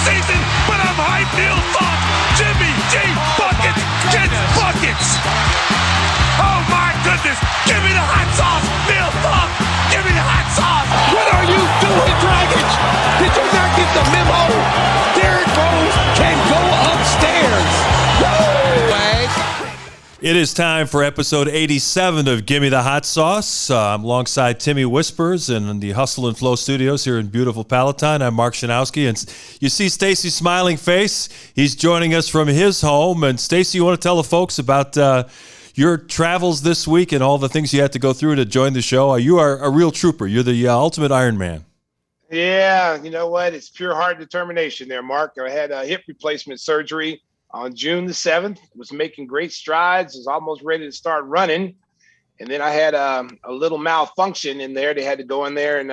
season, but I'm hyped. Neil Thought, Jimmy G, buckets, gets buckets. Oh my goodness, give me the hot sauce, Neil Thought, give me the hot sauce. What are you doing, Dragic? Did you not get the memo? Derrick Rose can go upstairs. Woo! It is time for episode 87 of Gimme the Hot Sauce. I'm alongside Timmy Whispers in the Hustle and Flow studios here in beautiful Palatine. I'm Mark Shanowski, and you see Stacey's smiling face. He's joining us from his home. And Stacey, you want to tell the folks about your travels this week and all the things you had to go through to join the show? You are a real trooper. You're the ultimate Iron Man. Yeah, you know what? It's pure heart determination there, Mark. I had a hip replacement surgery on June the 7th. Was making great strides, was almost ready to start running. And then I had a little malfunction in there. They had to go in there and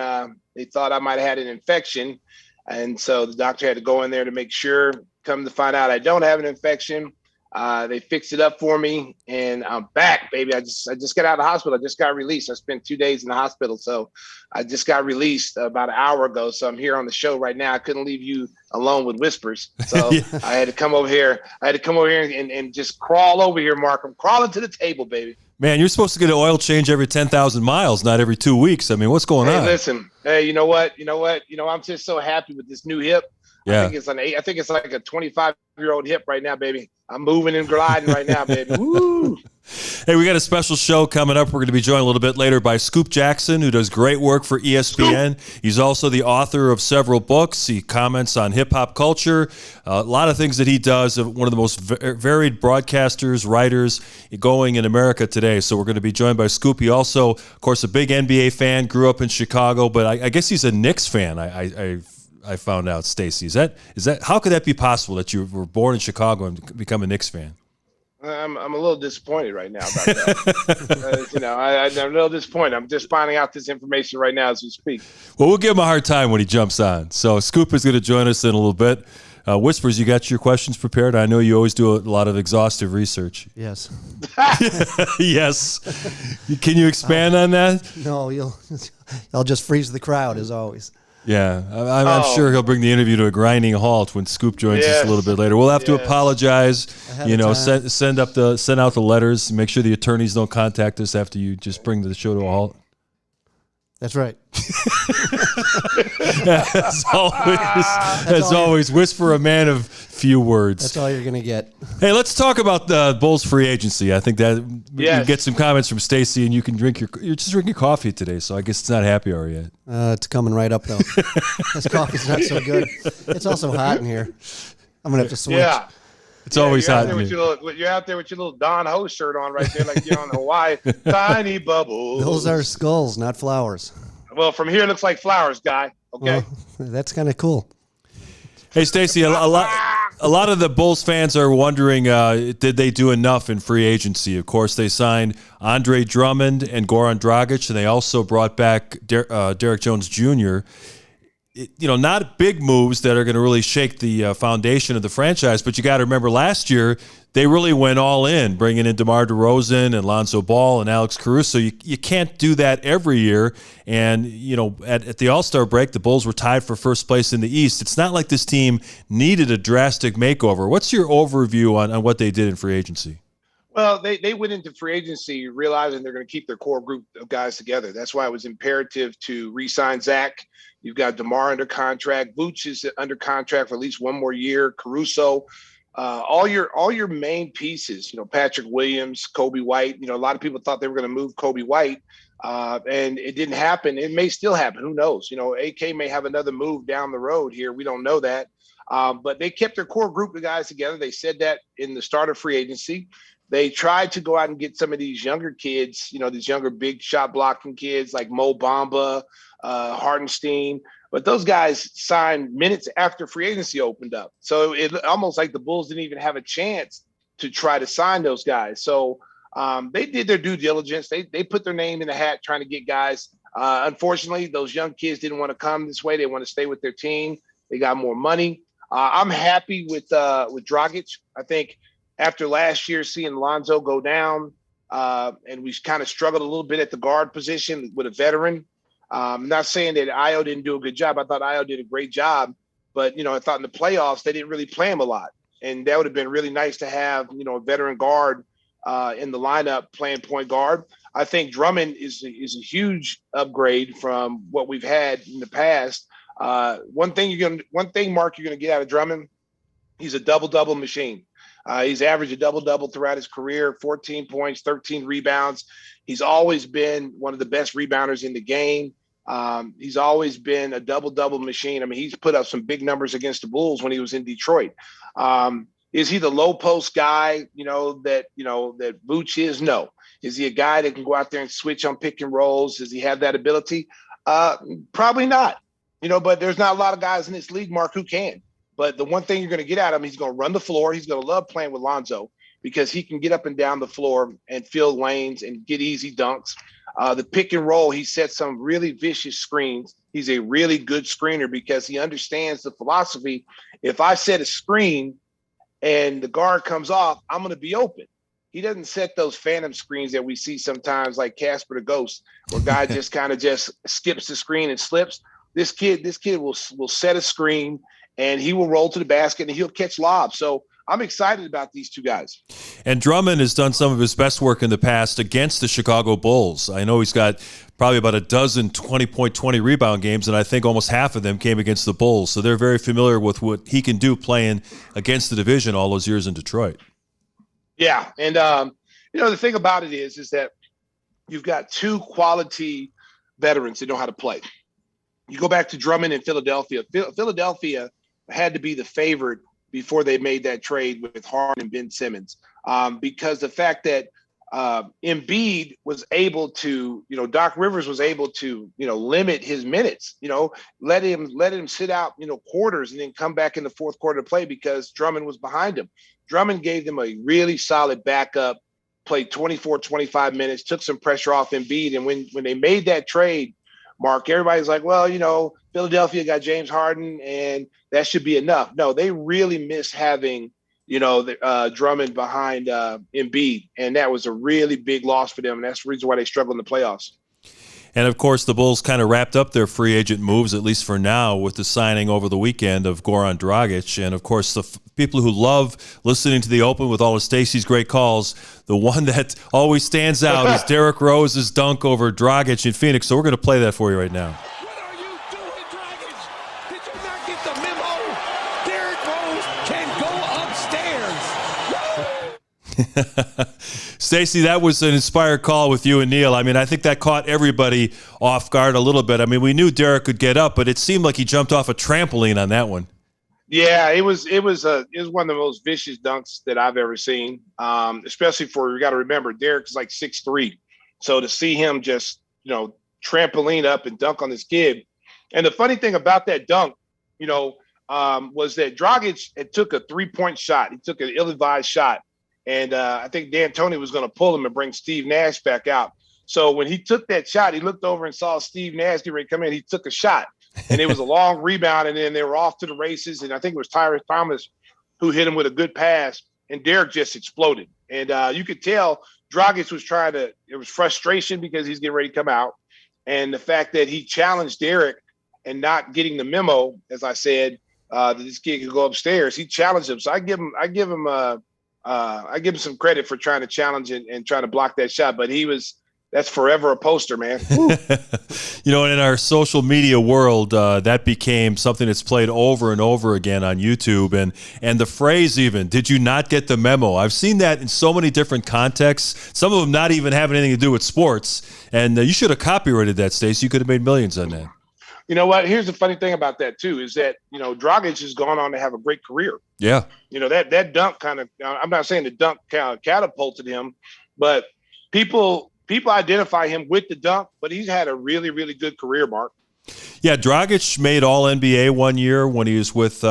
they thought I might have had an infection. And so the doctor had to go in there to make sure. Come to find out I don't have an infection. They fixed it up for me and I'm back, baby. I just got out of the hospital. I just got released. I spent 2 days in the hospital. So I just got released about an hour ago. So I'm here on the show right now. I couldn't leave you alone with Whispers. So yeah. I had to come over here. And just crawl over here, Mark. I'm crawling to the table, baby. Man, you're supposed to get an oil change every 10,000 miles, not every 2 weeks. I mean, what's going on? Listen, hey, you know what? I'm just so happy with this new hip. Yeah. I think it's like a 25-year-old hip right now, baby. I'm moving and gliding right now, baby. Woo! Hey, we got a special show coming up. We're going to be joined a little bit later by Scoop Jackson, who does great work for ESPN. Scoop. He's also the author of several books. He comments on hip-hop culture, a lot of things that he does. One of the most varied broadcasters, writers going in America today. So we're going to be joined by Scoop. He also, of course, a big NBA fan, grew up in Chicago, but I guess he's a Knicks fan. I found out, Stacey. Is that how could that be possible that you were born in Chicago and become a Knicks fan? I'm a little disappointed right now about that. I'm a little disappointed. I'm just finding out this information right now as we speak. Well, we'll give him a hard time when he jumps on. So Scoop is going to join us in a little bit. Whispers, you got your questions prepared? I know you always do a lot of exhaustive research. Yes. Yes. Can you expand on that? No, I'll just freeze the crowd as always. Yeah, I'm sure he'll bring the interview to a grinding halt when Scoop joins us a little bit later. We'll have to apologize. Send out the letters. Make sure the attorneys don't contact us after you just bring the show to a halt. That's right. As always, Whisper, a man of few words. That's all you're going to get. Hey, let's talk about the Bulls free agency. I think that you get some comments from Stacey, and you can you're just drinking coffee today, so I guess it's not happy hour yet. It's coming right up, though. This coffee's not so good. It's also hot in here. I'm going to have to switch. Yeah. It's always hot in here. You're out there with your little Don Ho shirt on right there, like you're on Hawaii. Tiny bubbles. Those are skulls, not flowers. Well, from here it looks like flowers, guy. Okay. Well, that's kind of cool. Hey, Stacey, a lot of the Bulls fans are wondering, did they do enough in free agency? Of course, they signed Andre Drummond and Goran Dragic, and they also brought back Derrick Jones Jr., not big moves that are going to really shake the foundation of the franchise, but you got to remember last year they really went all in, bringing in DeMar DeRozan and Lonzo Ball and Alex Caruso. You can't do that every year. And, at the All-Star break, the Bulls were tied for first place in the East. It's not like this team needed a drastic makeover. What's your overview on what they did in free agency? Well, they went into free agency realizing they're going to keep their core group of guys together. That's why it was imperative to re-sign Zach. You've got DeMar under contract. Vooch is under contract for at least one more year. Caruso, all your main pieces. Patrick Williams, Kobe White. A lot of people thought they were going to move Kobe White, and it didn't happen. It may still happen. Who knows? AK may have another move down the road here. We don't know that. But they kept their core group of guys together. They said that in the start of free agency. They tried to go out and get some of these younger kids, these younger big shot blocking kids like Mo Bamba, Hardenstein. But those guys signed minutes after free agency opened up. So it almost like the Bulls didn't even have a chance to try to sign those guys. So they did their due diligence. They put their name in the hat trying to get guys. Unfortunately, those young kids didn't want to come this way. They want to stay with their team. They got more money. I'm happy with Dragic. I think after last year, seeing Lonzo go down, and we kind of struggled a little bit at the guard position with a veteran. I'm not saying that Ayo didn't do a good job. I thought Ayo did a great job. But, I thought in the playoffs, they didn't really play him a lot. And that would have been really nice to have, a veteran guard in the lineup playing point guard. I think Drummond is a huge upgrade from what we've had in the past. One thing, Mark, you're going to get out of Drummond, he's a double-double machine. He's averaged a double-double throughout his career, 14 points, 13 rebounds. He's always been one of the best rebounders in the game. He's always been a double-double machine. I mean, he's put up some big numbers against the Bulls when he was in Detroit. Is he the low post guy, that Vooch is? No. Is he a guy that can go out there and switch on pick and rolls? Does he have that ability? Probably not. But there's not a lot of guys in this league, Mark, who can. But the one thing you're going to get out of him, he's going to run the floor. He's going to love playing with Lonzo because he can get up and down the floor and fill lanes and get easy dunks. The pick and roll, he sets some really vicious screens. He's a really good screener because he understands the philosophy. If I set a screen and the guard comes off, I'm going to be open. He doesn't set those phantom screens that we see sometimes like Casper the Ghost, where guy just kind of just skips the screen and slips. This kid will set a screen and he will roll to the basket and he'll catch lobs. So I'm excited about these two guys. And Drummond has done some of his best work in the past against the Chicago Bulls. I know he's got probably about a dozen 20-point, 20-rebound games, and I think almost half of them came against the Bulls. So they're very familiar with what he can do playing against the division all those years in Detroit. Yeah, and the thing about it is that you've got two quality veterans that know how to play. You go back to Drummond in Philadelphia. Philadelphia had to be the favorite before they made that trade with Harden and Ben Simmons, because the fact that Embiid was able to, Doc Rivers was able to, limit his minutes, let him sit out, quarters and then come back in the fourth quarter to play because Drummond was behind him. Drummond gave them a really solid backup, played 24, 25 minutes, took some pressure off Embiid. And when they made that trade, Mark, everybody's like, well, Philadelphia got James Harden and that should be enough. No, they really miss having, Drummond behind Embiid. And that was a really big loss for them. And that's the reason why they struggle in the playoffs. And, of course, the Bulls kind of wrapped up their free agent moves, at least for now, with the signing over the weekend of Goran Dragic. And, of course, the people who love listening to The Open with all of Stacey's great calls, the one that always stands out is Derrick Rose's dunk over Dragic in Phoenix. So we're going to play that for you right now. What are you doing, Dragic? Did you not get the memo? Derrick Rose can go upstairs. Stacey, that was an inspired call with you and Neil. I mean, I think that caught everybody off guard a little bit. I mean, we knew Derrick could get up, but it seemed like he jumped off a trampoline on that one. Yeah, it was one of the most vicious dunks that I've ever seen. Especially you got to remember, Derrick is like 6'3", so to see him just trampoline up and dunk on this kid. And the funny thing about that dunk, was that Dragic had took a 3-point shot. He took an ill-advised shot. And I think D'Antoni was going to pull him and bring Steve Nash back out. So when he took that shot, he looked over and saw Steve Nash get ready to come in. He took a shot, and it was a long rebound, and then they were off to the races. And I think it was Tyrese Thomas who hit him with a good pass, and Derrick just exploded. And you could tell Dragic was it was frustration because he's getting ready to come out. And the fact that he challenged Derrick and not getting the memo, as I said, that this kid could go upstairs, he challenged him. So I give him some credit for trying to challenge and trying to block that shot, but that's forever a poster, man. And in our social media world, that became something that's played over and over again on YouTube. And the phrase even, did you not get the memo? I've seen that in so many different contexts, some of them not even having anything to do with sports. And you should have copyrighted that, Stacey. You could have made millions on that. You know what? Here's the funny thing about that, too, is that, Dragic has gone on to have a great career. Yeah. That dunk kind of, I'm not saying the dunk kind of catapulted him, but people identify him with the dunk, but he's had a really, really good career, Mark. Yeah, Dragic made All-NBA one year when he was with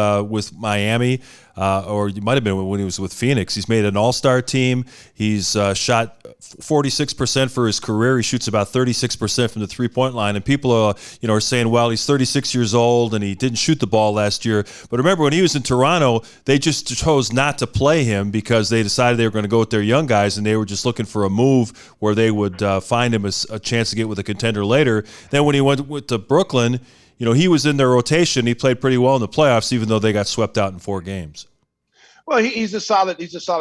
Miami, or it might have been when he was with Phoenix. He's made an All-Star team. He's shot 46% for his career. He shoots about 36% from the three-point line. And people are saying, well, he's 36 years old and he didn't shoot the ball last year. But remember, when he was in Toronto, they just chose not to play him because they decided they were going to go with their young guys, and they were just looking for a move where they would find him a chance to get with a contender later. Then when he went to Brooklyn, he was in their rotation. He played pretty well in the playoffs, even though they got swept out in 4 games. Well, he's a solid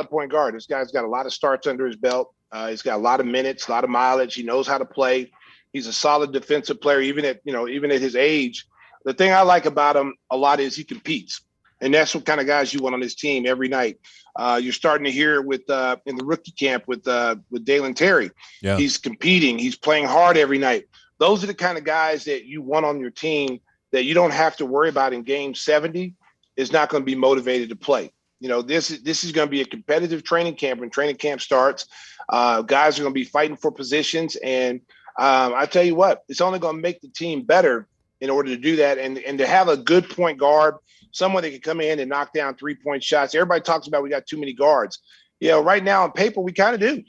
point guard. This guy's got a lot of starts under his belt. He's got a lot of minutes, a lot of mileage. He knows how to play. He's a solid defensive player, even at his age. The thing I like about him a lot is he competes, and that's what kind of guys you want on this team every night. You're starting to hear with in the rookie camp with Dalen Terry. Yeah. He's competing. He's playing hard every night. Those are the kind of guys that you want on your team that you don't have to worry about in game 70 is not going to be motivated to play. This is going to be a competitive training camp. When training camp starts, guys are going to be fighting for positions. And I tell you what, it's only going to make the team better in order to do that. And to have a good point guard, someone that can come in and knock down 3-point shots. Everybody talks about we got too many guards. Right now on paper, we kind of do,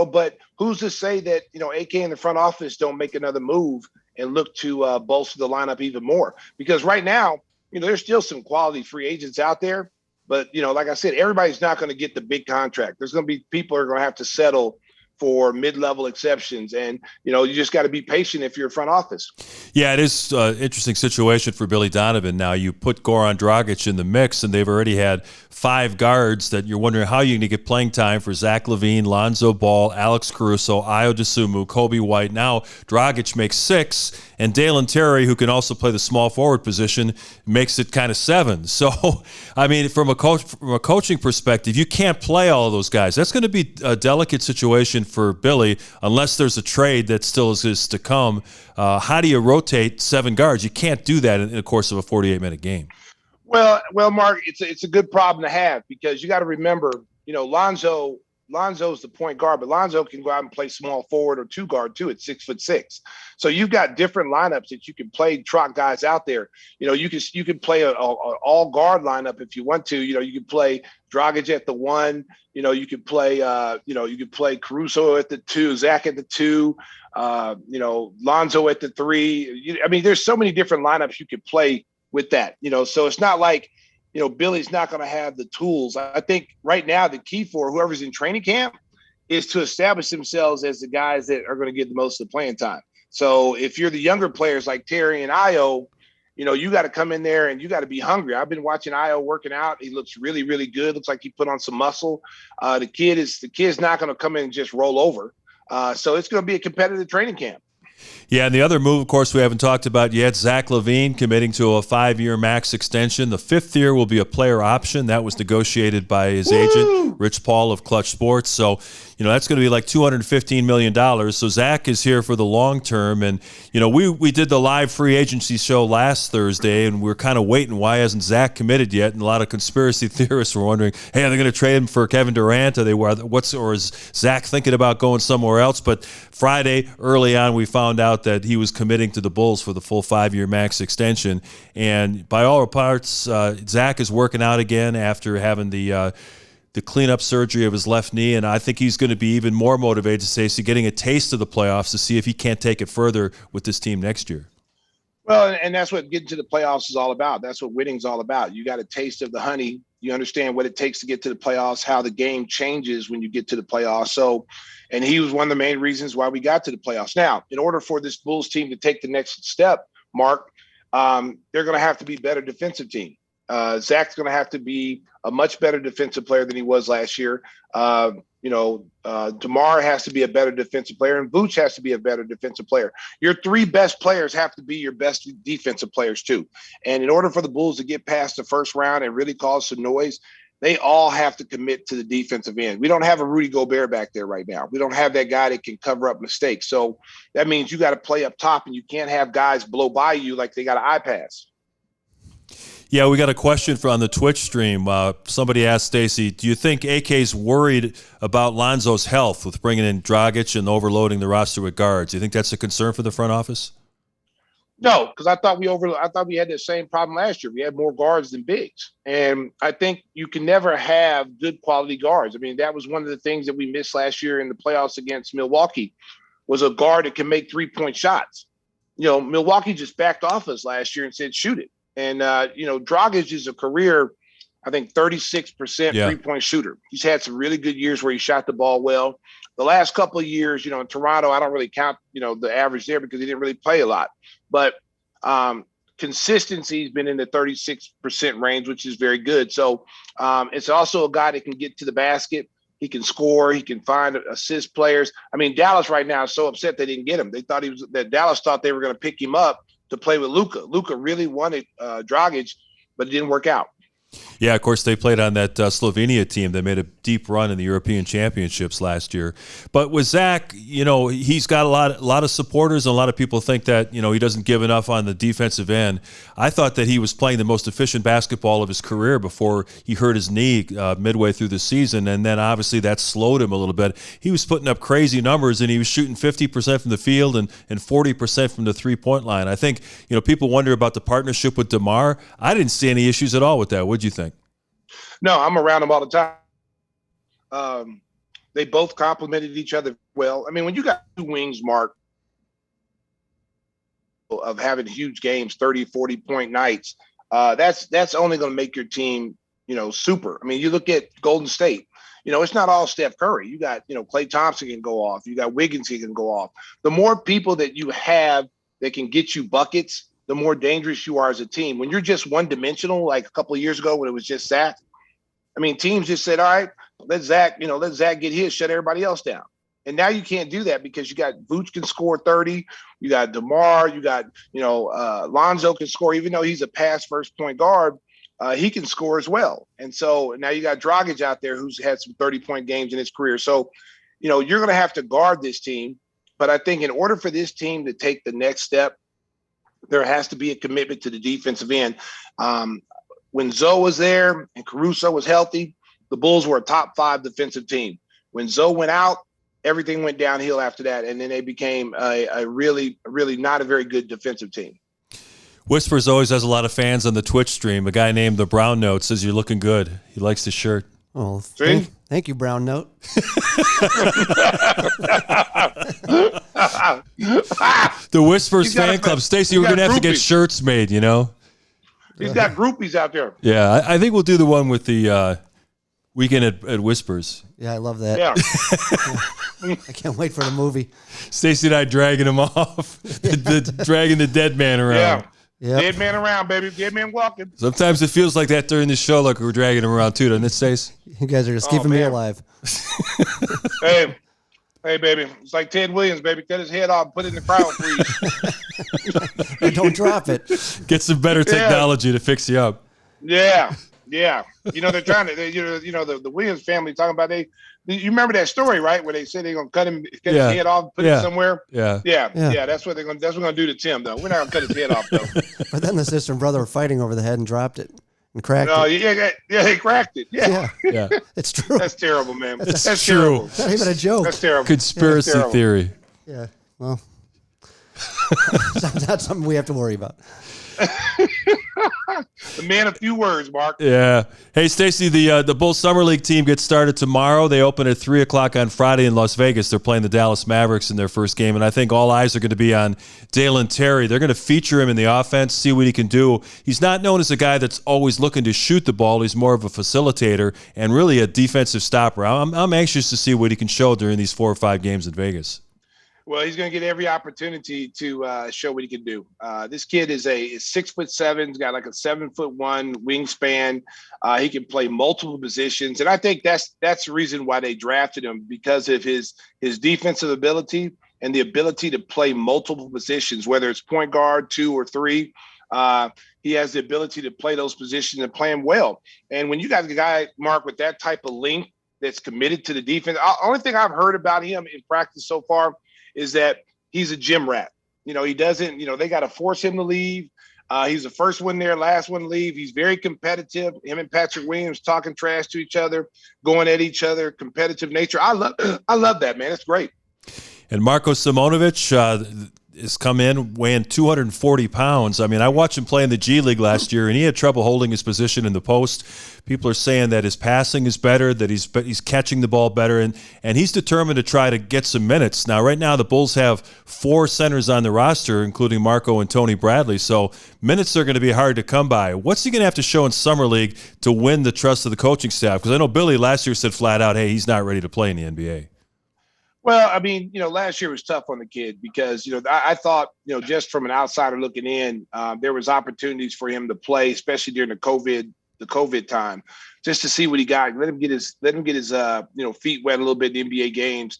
but who's to say that, AK in the front office don't make another move and look to bolster the lineup even more? Because right now, there's still some quality free agents out there. But, like I said, everybody's not going to get the big contract. There's going to be people who are going to have to settle for mid-level exceptions. And, you just got to be patient if you're a front office. Yeah, it is an interesting situation for Billy Donavon. Now, you put Goran Dragic in the mix, and they've already had 5 guards that you're wondering how you're going to get playing time for Zach LaVine, Lonzo Ball, Alex Caruso, Ayo Dosunmu, Kobe White. Now, Dragic makes 6, and Dalen Terry, who can also play the small forward position, makes it kind of 7. So, I mean, from a coaching perspective, you can't play all of those guys. That's going to be a delicate situation for Billy unless there's a trade that still is to come. How do you rotate 7 guards? You can't do that in the course of a 48-minute game. Well, Mark, it's a good problem to have because you got to remember, Lonzo's the point guard, but Lonzo can go out and play small forward or 2 guard too at 6'6". So you've got different lineups that you can play, trot guys out there. You can play a all guard lineup if you want to. You can play Dragic at the 1. You could play Caruso at the 2, Zach at the 2. Lonzo at the 3. I mean, there's so many different lineups you could play with that. So it's not like Billy's not going to have the tools. I think right now the key for whoever's in training camp is to establish themselves as the guys that are going to get the most of the playing time. So if you're the younger players like Terry and Ayo, you got to come in there and you got to be hungry. I've been watching Ayo working out. He looks really, really good. Looks like he put on some muscle. The kid's not going to come in and just roll over. So it's going to be a competitive training camp. Yeah, and the other move, of course, we haven't talked about yet, Zach LaVine committing to a 5-year max extension. The 5th year will be a player option. That was negotiated by his agent, Rich Paul of Clutch Sports. So, that's going to be like $215 million. So Zach is here for the long term. And, we did the live free agency show last Thursday, and we're kind of waiting. Why hasn't Zach committed yet? And a lot of conspiracy theorists were wondering, hey, are they going to trade him for Kevin Durant? Or is Zach thinking about going somewhere else? But Friday, early on, we found out that he was committing to the Bulls for the full 5-year max extension. And by all reports, Zach is working out again after having the cleanup surgery of his left knee, and I think he's going to be even more motivated to Stacey, getting a taste of the playoffs to see if he can't take it further with this team next year. Well, and that's what getting to the playoffs is all about. That's what winning's all about. You got a taste of the honey. You understand what it takes to get to the playoffs, how the game changes when you get to the playoffs. So, and he was one of the main reasons why we got to the playoffs. Now, in order for this Bulls team to take the next step, Mark, they're going to have to be a better defensive team. Zach's going to have to be a much better defensive player than he was last year. DeMar has to be a better defensive player, and Vooch has to be a better defensive player. Your 3 best players have to be your best defensive players too. And in order for the Bulls to get past the first round and really cause some noise, they all have to commit to the defensive end. We don't have a Rudy Gobert back there right now. We don't have that guy that can cover up mistakes. So that means you got to play up top, and you can't have guys blow by you like they got an eye pass. Yeah, we got a question on the Twitch stream. Somebody asked Stacey, do you think AK's worried about Lonzo's health with bringing in Dragic and overloading the roster with guards? Do you think that's a concern for the front office? No, because I thought we had the same problem last year. We had more guards than bigs. And I think you can never have good quality guards. I mean, that was one of the things that we missed last year in the playoffs against Milwaukee, was a guard that can make 3-point shots. Milwaukee just backed off us last year and said, shoot it. And, Dragic is a career, I think, 36% 3-point shooter. He's had some really good years where he shot the ball well. The last couple of years, in Toronto, I don't really count, the average there because he didn't really play a lot. But consistency's been in the 36% range, which is very good. So it's also a guy that can get to the basket. He can score. He can find assist players. I mean, Dallas right now is so upset they didn't get him. Dallas thought they were going to pick him up to play with Luka. Luka really wanted Dragic, but it didn't work out. Yeah, of course, they played on that Slovenia team. They made a deep run in the European Championships last year. But with Zach, he's got a lot of supporters, and a lot of people think that, he doesn't give enough on the defensive end. I thought that he was playing the most efficient basketball of his career before he hurt his knee midway through the season, and then obviously that slowed him a little bit. He was putting up crazy numbers, and he was shooting 50% from the field and 40% from the three-point line. I think, people wonder about the partnership with DeMar. I didn't see any issues at all with that. What'd you think? No, I'm around them all the time. They both complemented each other well. I mean, when you got two wings, Mark, of having huge games, 30, 40-point nights, that's only going to make your team, super. I mean, you look at Golden State. It's not all Steph Curry. You got, Klay Thompson can go off. You got Wiggins, he can go off. The more people that you have that can get you buckets, the more dangerous you are as a team. When you're just one-dimensional, like a couple of years ago when it was just Zach, I mean, teams just said, all right, let Zach get his, shut everybody else down. And now you can't do that because you got Vooch can score 30, you got DeMar, you got, Lonzo can score, even though he's a pass-first point guard, he can score as well. And so now you got Dragic out there who's had some 30-point games in his career. So, you're going to have to guard this team. But I think in order for this team to take the next step, there has to be a commitment to the defensive end. When Zoe was there and Caruso was healthy, the Bulls were a top 5 defensive team. When Zoe went out, everything went downhill after that, and then they became a really, really not a very good defensive team. Whispers always has a lot of fans on the Twitch stream. A guy named the Brown Note says you're looking good. He likes the shirt. Oh, thank you, Brown Note. The Whispers fan club. Stacey, we're going to have to get shirts made, He's got groupies out there. Yeah, I think we'll do the one with the Weekend at Whispers. Yeah, I love that. Yeah. I can't wait for the movie. Stacey and I dragging him off, dragging the dead man around. Yeah. Yep. Dead man around, baby. Dead man walking. Sometimes it feels like that during the show, like we're dragging him around too, doesn't it, Stace? You guys are just keeping me alive. Hey, baby. It's like Ted Williams, baby. Cut his head off, put it in the crowd freeze. And don't drop it. Get some better technology to fix you up. Yeah. They're trying to. The Williams family talking about you remember that story, right? Where they said they're gonna cut his head off, put it somewhere. Yeah. That's what we're gonna do to Tim, though. We're not gonna cut his head off, though. But then the sister and brother were fighting over the head and dropped it and cracked it. Yeah, they cracked it. Yeah. It's true. That's terrible, man. That's true. Terrible. It's not even a joke. That's terrible. Conspiracy theory. Yeah. Well, it's not something we have to worry about. The man of few words, Mark. Yeah. Hey, Stacey, the Bulls Summer League team gets started tomorrow. They open at 3 o'clock on Friday in Las Vegas. They're playing the Dallas Mavericks in their first game, and I think all eyes are going to be on Dalen Terry. They're going to feature him in the offense, see what he can do. He's not known as a guy that's always looking to shoot the ball. He's more of a facilitator and really a defensive stopper. I'm anxious to see what he can show during these 4 or 5 games in Vegas. Well, he's going to get every opportunity to show what he can do. This kid is 6'7". He's got like a 7'1" wingspan. He can play multiple positions, and I think that's the reason why they drafted him, because of his defensive ability and the ability to play multiple positions, whether it's point guard, 2 or 3. He has the ability to play those positions and play them well. And when you got a guy, Mark, with that type of length that's committed to the defense, the only thing I've heard about him in practice so far is that he's a gym rat. He doesn't, they got to force him to leave. He's the first one there, last one to leave. He's very competitive. Him and Patrick Williams talking trash to each other, going at each other, competitive nature. I love that, man. It's great. And Marko Simonovic has come in weighing 240 pounds. I mean, I watched him play in the G League last year, and he had trouble holding his position in the post. People are saying that his passing is better, that he's catching the ball better, and he's determined to try to get some minutes. Now, right now, the Bulls have 4 centers on the roster, including Marco and Tony Bradley, so minutes are going to be hard to come by. What's he going to have to show in Summer League to win the trust of the coaching staff? Because I know Billy last year said flat out, hey, he's not ready to play in the NBA. Well, I mean, last year was tough on the kid because, I thought, just from an outsider looking in, there was opportunities for him to play, especially during the COVID time, just to see what he got. Let him get his feet wet a little bit in the NBA games.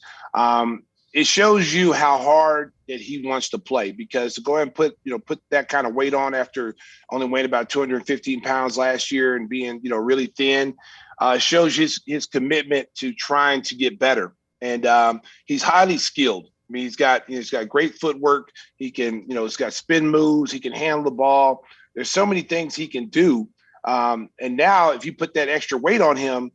It shows you how hard that he wants to play, because to go ahead and put that kind of weight on after only weighing about 215 pounds last year and being, really thin, shows his commitment to trying to get better. And he's highly skilled. I mean, he's got great footwork. He can, he's got spin moves. He can handle the ball. There's so many things he can do. And now if you put that extra weight on him,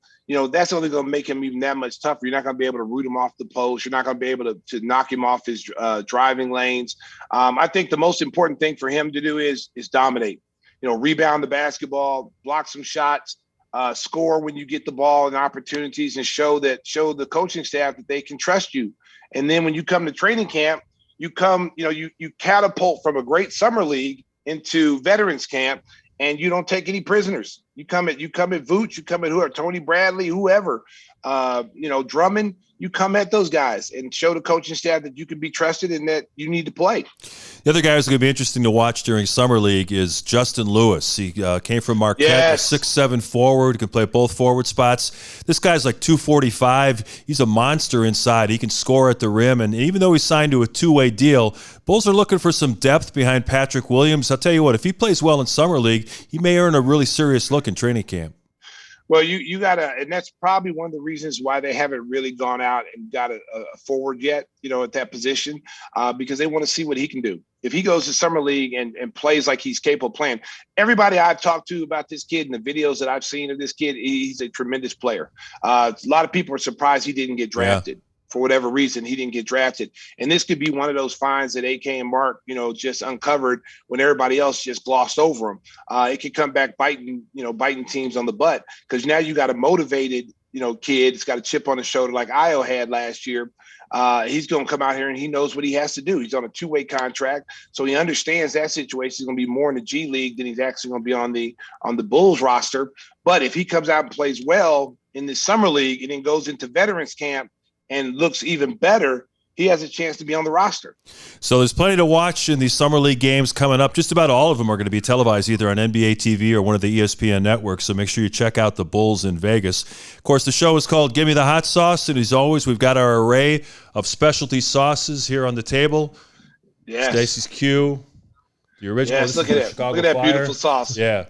that's only going to make him even that much tougher. You're not going to be able to root him off the post. You're not going to be able to knock him off his driving lanes. I think the most important thing for him to do is dominate, rebound the basketball, block some shots, score when you get the ball and opportunities, and show the coaching staff that they can trust you. And then when you come to training camp, you catapult from a great summer league into veterans camp, and you don't take any prisoners. You come at Vooch, you come at Tony Bradley, whoever, Drummond. You come at those guys and show the coaching staff that you can be trusted and that you need to play. The other guy who's going to be interesting to watch during Summer League is Justin Lewis. He came from Marquette, yes. A 6'7" forward, can play both forward spots. This guy's like 245. He's a monster inside. He can score at the rim, and even though he's signed to a two-way deal, Bulls are looking for some depth behind Patrick Williams. I'll tell you what, if he plays well in Summer League, he may earn a really serious look in training camp. Well, you gotta, and that's probably one of the reasons why they haven't really gone out and got a forward yet, at that position, because they want to see what he can do. If he goes to Summer League and plays like he's capable of playing, everybody I've talked to about this kid and the videos that I've seen of this kid, he's a tremendous player. A lot of people are surprised he didn't get drafted. Yeah. For whatever reason, he didn't get drafted. And this could be one of those finds that AK and Mark, just uncovered when everybody else just glossed over him. It could come back biting teams on the butt, because now you got a motivated, kid. It's got a chip on his shoulder like Io had last year. He's going to come out here and he knows what he has to do. He's on a two-way contract, so he understands that situation. He's going to be more in the G League than he's actually going to be on the Bulls roster. But if he comes out and plays well in the Summer League and then goes into veterans camp and looks even better, he has a chance to be on the roster. So there's plenty to watch in these Summer League games coming up. Just about all of them are going to be televised either on NBA TV or one of the ESPN networks, so make sure you check out the Bulls in Vegas. Of course, the show is called Gimme the Hot Sauce, and as always, we've got our array of specialty sauces here on the table. Yes. Stacey's Q. The original. Yes, look at that. Look at that beautiful sauce. Yeah.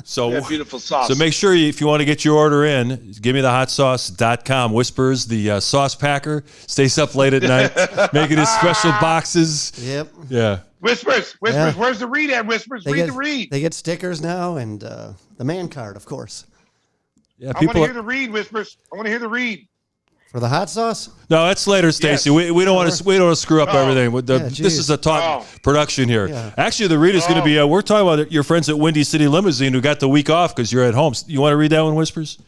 So that beautiful sauce. So make sure if you want to get your order in, GimmeTheHotSauce.com. Whispers, the sauce packer, stays up late at night making his special boxes. Yep. Yeah. Whispers. Yeah. Where's the read at, Whispers? Read. They get stickers now and the man card, of course. Yeah. I want to hear the read, Whispers. I want to hear the read. For the hot sauce? No, that's later, Stacey. Yes. We don't want to screw up everything. This is a talk production here. Yeah. Actually, the read is going to be we're talking about your friends at Windy City Limousine who got the week off because you're at home. You want to read that one, Whispers?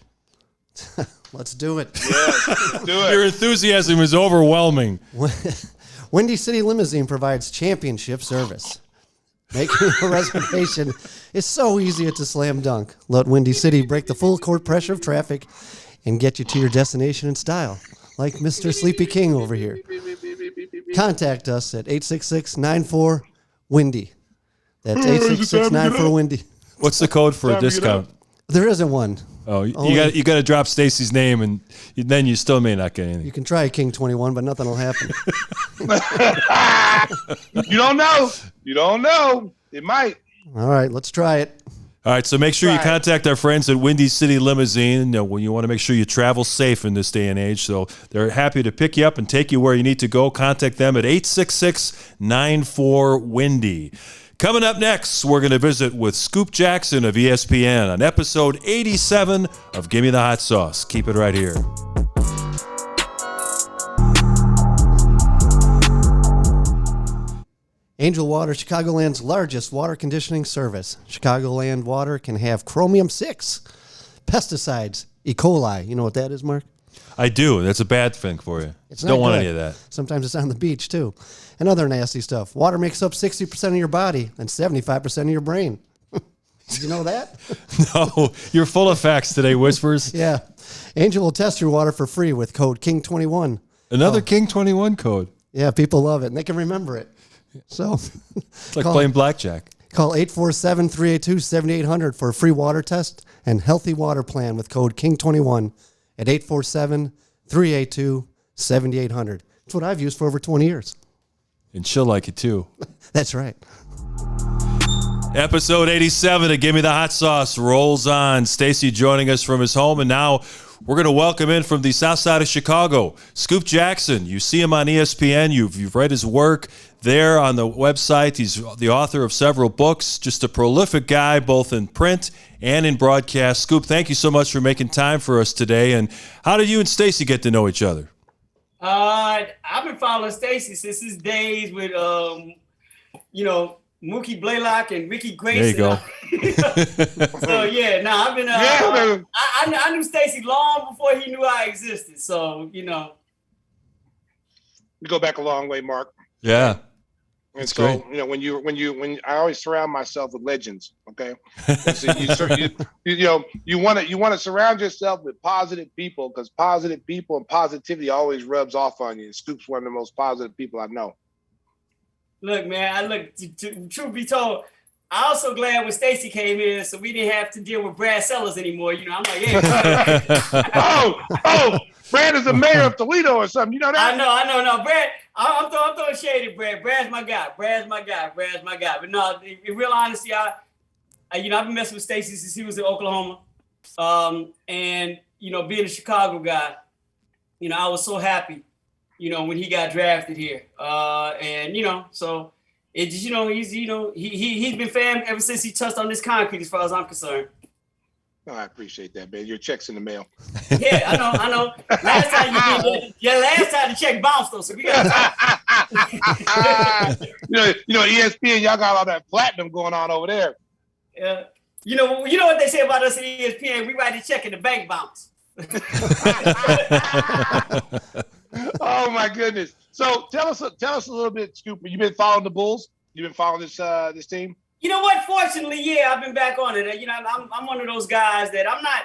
Let's do it. Yes, let's do it. Your enthusiasm is overwhelming. Windy City Limousine provides championship service. Making a reservation is so easy, it's a slam dunk. Let Windy City break the full court pressure of traffic and get you to your destination in style, like Mr. Sleepy King over here. Contact us at 866-94-WINDY. That's 866-94-WINDY. What's the code for a discount? There isn't one. Oh, you got to drop Stacey's name, and then you still may not get anything. You can try King 21, but nothing will happen. You don't know. It might. All right, let's try it. All right, so make sure you contact our friends at Windy City Limousine. When you want to make sure you travel safe in this day and age. So they're happy to pick you up and take you where you need to go. Contact them at 866-94-WINDY. Coming up next, we're going to visit with Scoop Jackson of ESPN on episode 87 of Gimme the Hot Sauce. Keep it right here. Angel Water, Chicagoland's largest water conditioning service. Chicagoland water can have chromium-6, pesticides, E. coli. You know what that is, Mark? I do. That's a bad thing for you. Don't want any of that. Sometimes it's on the beach, too. And other nasty stuff. Water makes up 60% of your body and 75% of your brain. Did you know that? No. You're full of facts today, Whispers. Yeah. Angel will test your water for free with code KING21. Another King 21 code. Yeah, people love it, and they can remember it. So It's like playing blackjack. Call 847-382-7800 for a free water test and healthy water plan with code KING21 at 847-382-7800. It's what I've used for over 20 years. And she'll like it too. That's right. Episode 87 of Gimme the Hot Sauce rolls on. Stacey joining us from his home, and now we're going to welcome in from the south side of Chicago, Scoop Jackson. You see him on ESPN. You've read his work there on the website. He's the author of several books, just a prolific guy, both in print and in broadcast. Scoop, thank you so much for making time for us today. And how did you and Stacey get to know each other? I've been following Stacey since his days with, Mookie Blaylock and Ricky Grayson. There you go. So yeah, I've been. I knew Stacey long before he knew I existed. So You go back a long way, Mark. Yeah. And That's so, great. when I always surround myself with legends, okay? So you want to surround yourself with positive people, because positive people and positivity always rubs off on you. And Scoop's one of the most positive people I know. look, man, truth be told, I'm also glad when Stacey came in, so we didn't have to deal with Brad Sellers anymore. I'm like, hey. Brad is the mayor of Toledo or something. You know that? I know. No, Brad, I'm throwing shade at Brad. Brad's my guy. But no, in real honesty, I've been messing with Stacey since he was in Oklahoma. And being a Chicago guy, I was so happy, when he got drafted here. So it just, he's been fan ever since he touched on this concrete, as far as I'm concerned. Oh, I appreciate that, man. Your check's in the mail. Yeah, I know. Last time last time the check bounced though, so we got ESPN, y'all got all that platinum going on over there. Yeah. You know what they say about us at ESPN? We write a check and the bank bounce. Oh my goodness! So tell us a little bit, Scoop. You've been following the Bulls. You've been following this team. You know what? Fortunately, yeah, I've been back on it. I'm one of those guys that I'm not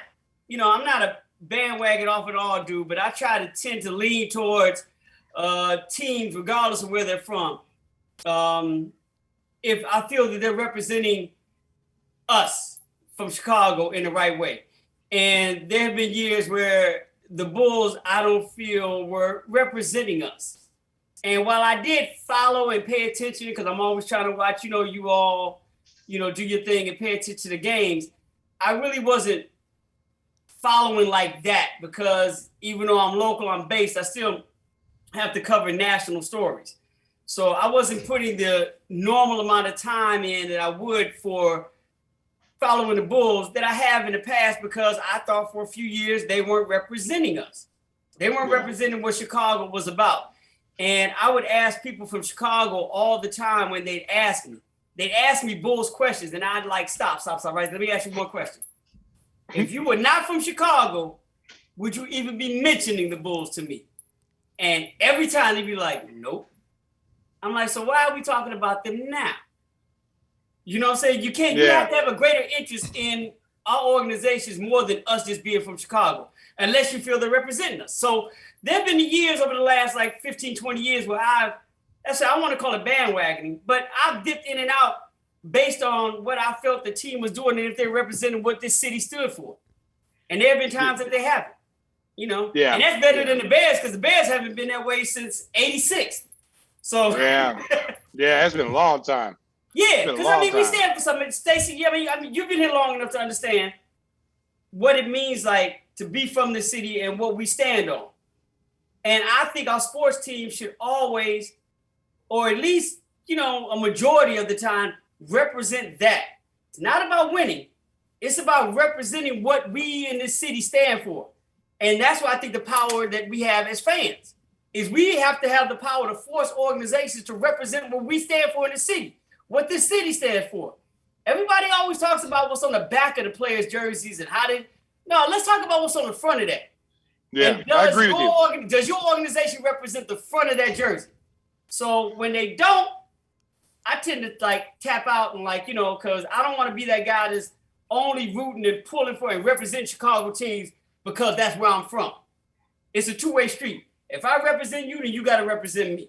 a bandwagon off it all dude, but I try to tend to lean towards teams regardless of where they're from. If I feel that they're representing us from Chicago in the right way. And there have been years where the Bulls, I don't feel, were representing us. And while I did follow and pay attention, because I'm always trying to watch, you all, do your thing and pay attention to the games, I really wasn't following like that, because even though I'm local, I'm based, I still have to cover national stories. So I wasn't putting the normal amount of time in that I would for following the Bulls that I have in the past, because I thought for a few years they weren't representing us. They weren't representing what Chicago was about. And I would ask people from Chicago all the time when they'd ask me Bulls questions, and I'd like, stop, right? Let me ask you one question. If you were not from Chicago, would you even be mentioning the Bulls to me? And every time they'd be like, nope. I'm like, so why are we talking about them now? You know what I'm saying? You have to have a greater interest in our organizations more than us just being from Chicago, unless you feel they're representing us. So there have been years over the last 15, 20 years where I want to call it bandwagoning, but I've dipped in and out based on what I felt the team was doing and if they're representing what this city stood for. And there have been times that they haven't, Yeah. And that's better than the Bears, because the Bears haven't been that way since '86. So yeah, it's been a long time. Yeah, because we stand for something. Stacey, you've been here long enough to understand what it means to be from the city and what we stand on. And I think our sports team should always, or at least, a majority of the time, represent that. It's not about winning. It's about representing what we in this city stand for. And that's why I think the power that we have as fans is we have to have the power to force organizations to represent what we stand for in the city. What this city stands for. Everybody always talks about what's on the back of the players' jerseys and let's talk about what's on the front of that. Yeah, I agree with you. Does your organization represent the front of that jersey? So when they don't, I tend to tap out and because I don't want to be that guy that's only rooting and pulling for and representing Chicago teams because that's where I'm from. It's a two-way street. If I represent you, then you got to represent me.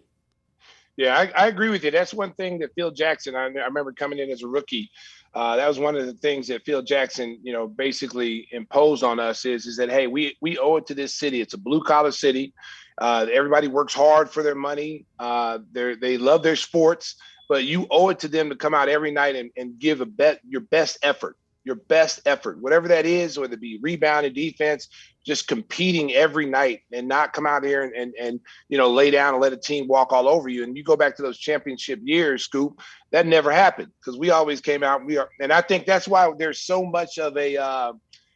Yeah, I agree with you. That's one thing that Phil Jackson, I remember coming in as a rookie. That was one of the things that Phil Jackson, basically imposed on us is that, hey, we owe it to this city. It's a blue collar city. Everybody works hard for their money. They love their sports, but you owe it to them to come out every night and give your best effort. Your best effort, whatever that is, whether it be rebound and defense, just competing every night and not come out here and lay down and let a team walk all over you. And you go back to those championship years, Scoop, that never happened because we always came out. And I think that's why there's so much of a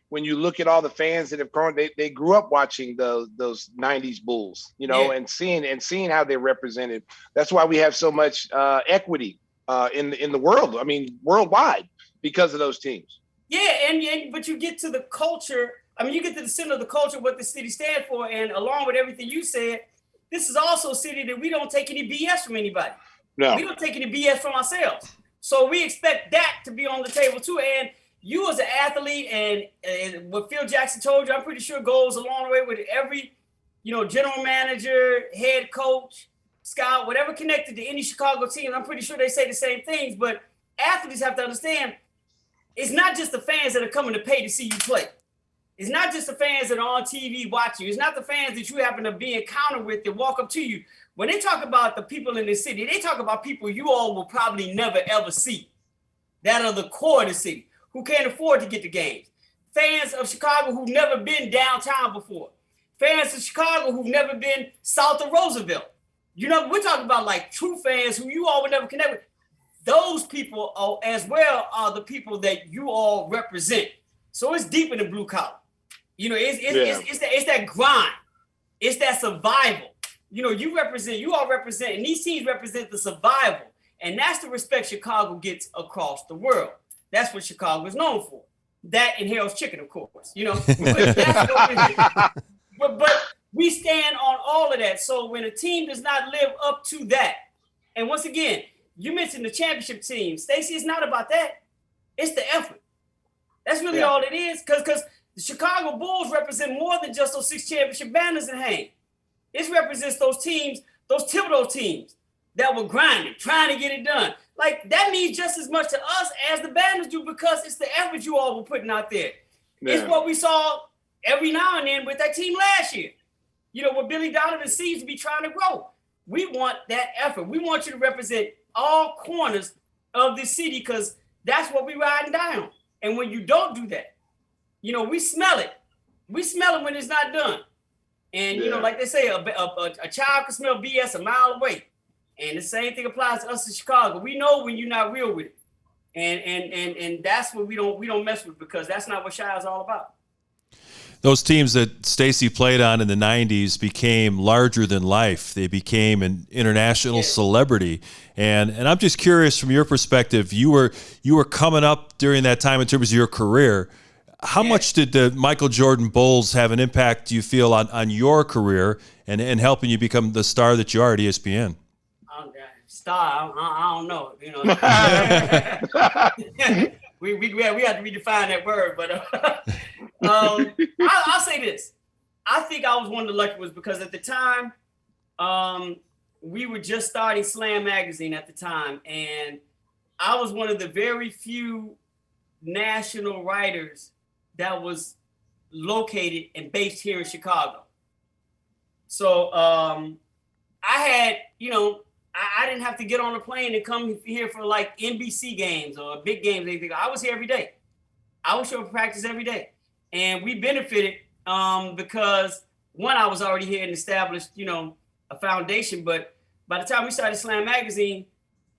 when you look at all the fans that have grown, they grew up watching those 90s Bulls, and seeing how they represented. That's why we have so much equity in the world. I mean, worldwide because of those teams. Yeah, but you get to the culture. I mean, you get to the center of the culture, what the city stands for, and along with everything you said, this is also a city that we don't take any BS from anybody. No. We don't take any BS from ourselves. So we expect that to be on the table too. And you as an athlete and what Phil Jackson told you, I'm pretty sure goes along the way with every, general manager, head coach, scout, whatever connected to any Chicago team. I'm pretty sure they say the same things, but athletes have to understand it's not just the fans that are coming to pay to see you play. It's not just the fans that are on TV watching you. It's not the fans that you happen to be encountered with that walk up to you. When they talk about the people in the city, they talk about people you all will probably never, ever see that are the core of the city, who can't afford to get to games. Fans of Chicago who've never been downtown before. Fans of Chicago who've never been south of Roosevelt. We're talking about like true fans who you all would never connect with. Those people as well are the people that you all represent. So it's deeper than blue collar. It's that grind. It's that survival. You all represent, and these teams represent the survival. And that's the respect Chicago gets across the world. That's what Chicago is known for. That and Hell's Chicken, of course. But that's what but we stand on all of that. So when a team does not live up to that, and once again, you mentioned the championship team. Stacey, it's not about that. It's the effort. That's really all it is. Because the Chicago Bulls represent more than just those 6 championship banners that hang. It represents those teams, those Thibodeau teams that were grinding, trying to get it done. Like, that means just as much to us as the banners do because it's the effort you all were putting out there. Yeah. It's what we saw every now and then with that team last year. What Billy Donovan seems to be trying to grow. We want that effort. We want you to represent all corners of this city because that's what we riding down. And when you don't do that, we smell it. We smell it when it's not done. And, like they say, a child can smell BS a mile away. And the same thing applies to us in Chicago. We know when you're not real with it. And that's what we don't mess with because that's not what Chi is all about. Those teams that Stacey played on in the 90s became larger than life. They became an international celebrity. And I'm just curious from your perspective, you were coming up during that time in terms of your career. How much did the Michael Jordan Bulls have an impact, do you feel, on your career and helping you become the star that you are at ESPN? Star, I don't know. We have to redefine that word, but I'll say this. I think I was one of the lucky ones because at the time, we were just starting Slam Magazine at the time, and I was one of the very few national writers that was located and based here in Chicago. So I had, I didn't have to get on a plane and come here for like NBC games or big games. Anything. I was here every day. I was showing practice every day. And we benefited because, one, I was already here and established, a foundation. But by the time we started Slam Magazine,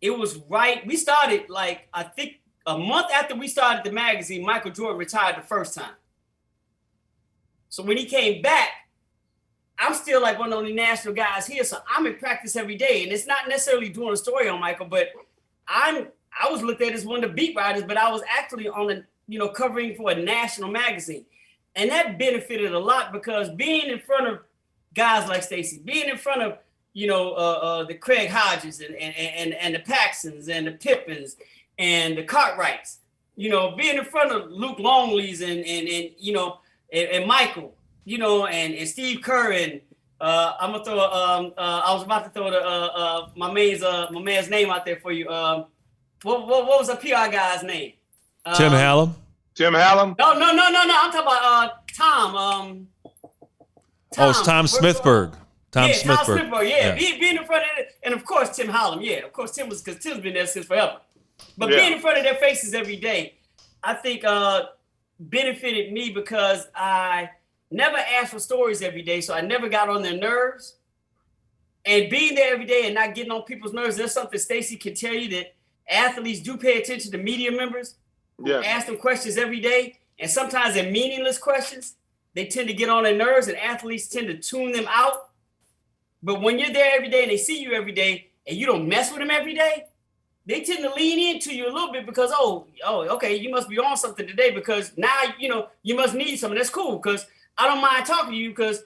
it was right. We started I think a month after we started the magazine, Michael Jordan retired the first time. So when he came back, I'm still like one of the only national guys here. So I'm in practice every day. And it's not necessarily doing a story on Michael, but I was looked at as one of the beat writers, but I was actually on covering for a national magazine. And that benefited a lot because being in front of guys like Stacey, being in front of, the Craig Hodges and the Paxsons and the Pippins and the Cartwrights, being in front of Luke Longleys and Michael, and Steve Kerr and I'm gonna throw. I was about to throw my man's name out there for you. What was the PR guy's name? Tim Hallam. Tim Hallam? No. I'm talking about Tom. Oh, it's Tom Smithburg. Tom Smithburg. Yeah. Being in front of it, and of course Tim Hallam. Yeah, of course because Tim's been there since forever. But being in front of their faces every day, I think benefited me because I never asked for stories every day, so I never got on their nerves. And being there every day and not getting on people's nerves, there's something Stacey can tell you that athletes do pay attention to media members. Ask them questions every day, and sometimes they're meaningless questions. They tend to get on their nerves, and athletes tend to tune them out. But when you're there every day and they see you every day and you don't mess with them every day, they tend to lean into you a little bit because, okay, you must be on something today because now, you must need something. That's cool because I don't mind talking to you because,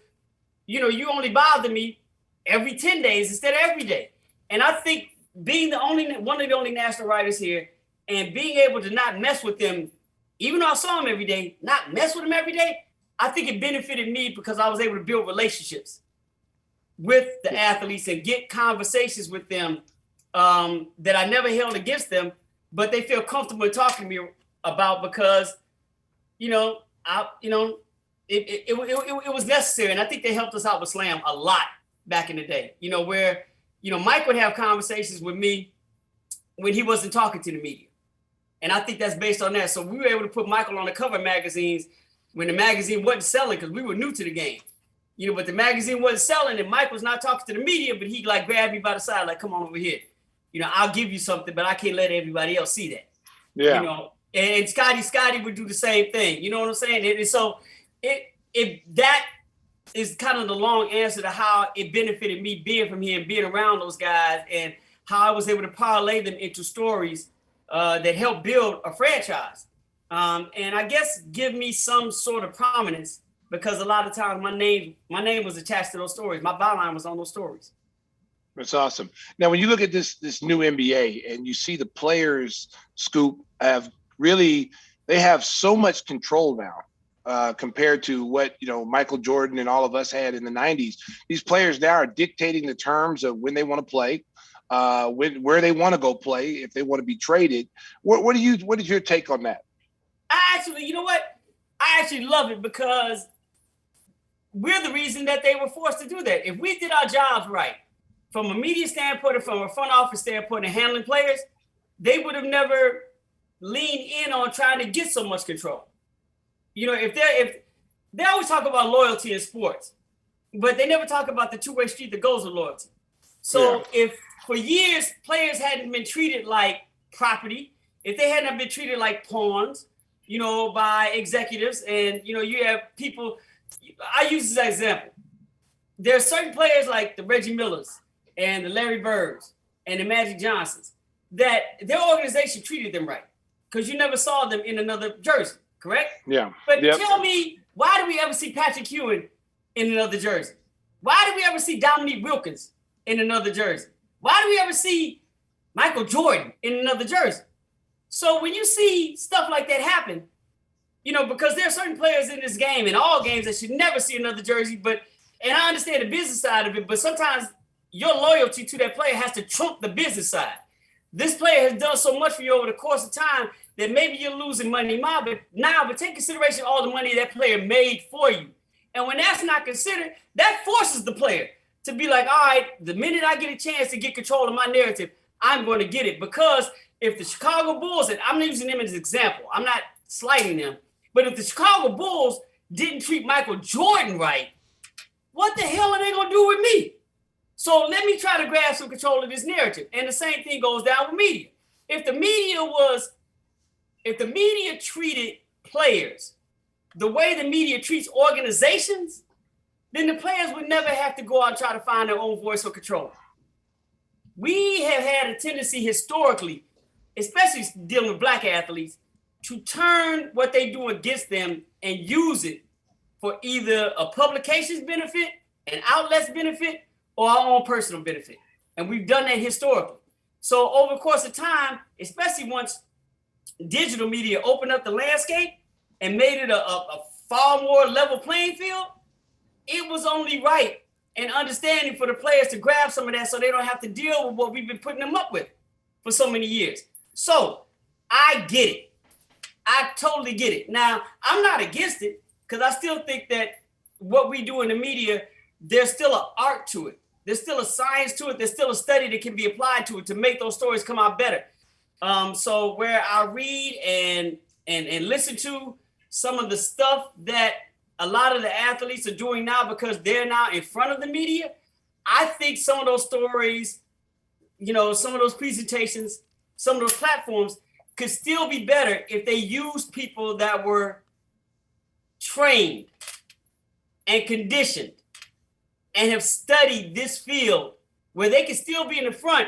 you only bother me every 10 days instead of every day. And I think being one of the only national writers here and being able to not mess with them, even though I saw them every day, not mess with them every day, I think it benefited me because I was able to build relationships with the athletes and get conversations with them that I never held against them, but they feel comfortable talking to me about because, it was necessary. And I think they helped us out with Slam a lot back in the day, where, Mike would have conversations with me when he wasn't talking to the media. And I think that's based on that. So we were able to put Michael on the cover of magazines when the magazine wasn't selling because we were new to the game. But the magazine wasn't selling and Mike was not talking to the media, but he grabbed me by the side, like, come on over here. I'll give you something, but I can't let everybody else see that. Yeah. And Scotty would do the same thing. You know what I'm saying? And so that is kind of the long answer to how it benefited me being from here and being around those guys and how I was able to parlay them into stories that helped build a franchise. And I guess give me some sort of prominence because a lot of times my name was attached to those stories. My byline was on those stories. That's awesome. Now, when you look at this new NBA and you see the players, Scoop, they have so much control now compared to what, Michael Jordan and all of us had in the 90s. These players now are dictating the terms of when they want to play, where they want to go play, if they want to be traded. What is your take on that? I actually love it because we're the reason that they were forced to do that. If we did our jobs right, from a media standpoint or from a front office standpoint and handling players, they would have never leaned in on trying to get so much control. If they always talk about loyalty in sports, but they never talk about the two-way street that goes with loyalty. So if for years players hadn't been treated like property, if they hadn't been treated like pawns, by executives, and you have people. I use this as an example. There are certain players like the Reggie Millers and the Larry Birds and the Magic Johnsons that their organization treated them right because you never saw them in another jersey, correct? Yeah. But tell me, why do we ever see Patrick Ewing in another jersey? Why do we ever see Dominique Wilkins in another jersey? Why do we ever see Michael Jordan in another jersey? So when you see stuff like that happen, because there are certain players in this game, in all games, that should never see another jersey, and I understand the business side of it, but sometimes your loyalty to that player has to trump the business side. This player has done so much for you over the course of time that maybe you're losing money now, but take consideration all the money that player made for you. And when that's not considered, that forces the player to be like, all right, the minute I get a chance to get control of my narrative, I'm going to get it. Because if the Chicago Bulls, and I'm using them as an example, I'm not slighting them, but if the Chicago Bulls didn't treat Michael Jordan right, what the hell are they going to do with me? So let me try to grab some control of this narrative. And the same thing goes down with media. If the media treated players the way the media treats organizations, then the players would never have to go out and try to find their own voice or control. We have had a tendency historically, especially dealing with black athletes, to turn what they do against them and use it for either a publication's benefit, an outlet's benefit, or our own personal benefit. And we've done that historically. So over the course of time, especially once digital media opened up the landscape and made it a far more level playing field, it was only right and understanding for the players to grab some of that so they don't have to deal with what we've been putting them up with for so many years. So I get it. I totally get it. Now, I'm not against it because I still think that what we do in the media, there's still an art to it. There's still a science to it. There's still a study that can be applied to it to make those stories come out better. So where I read and listen to some of the stuff that a lot of the athletes are doing now because they're now in front of the media, I think some of those stories, some of those presentations, some of those platforms could still be better if they used people that were trained and conditioned and have studied this field where they can still be in the front,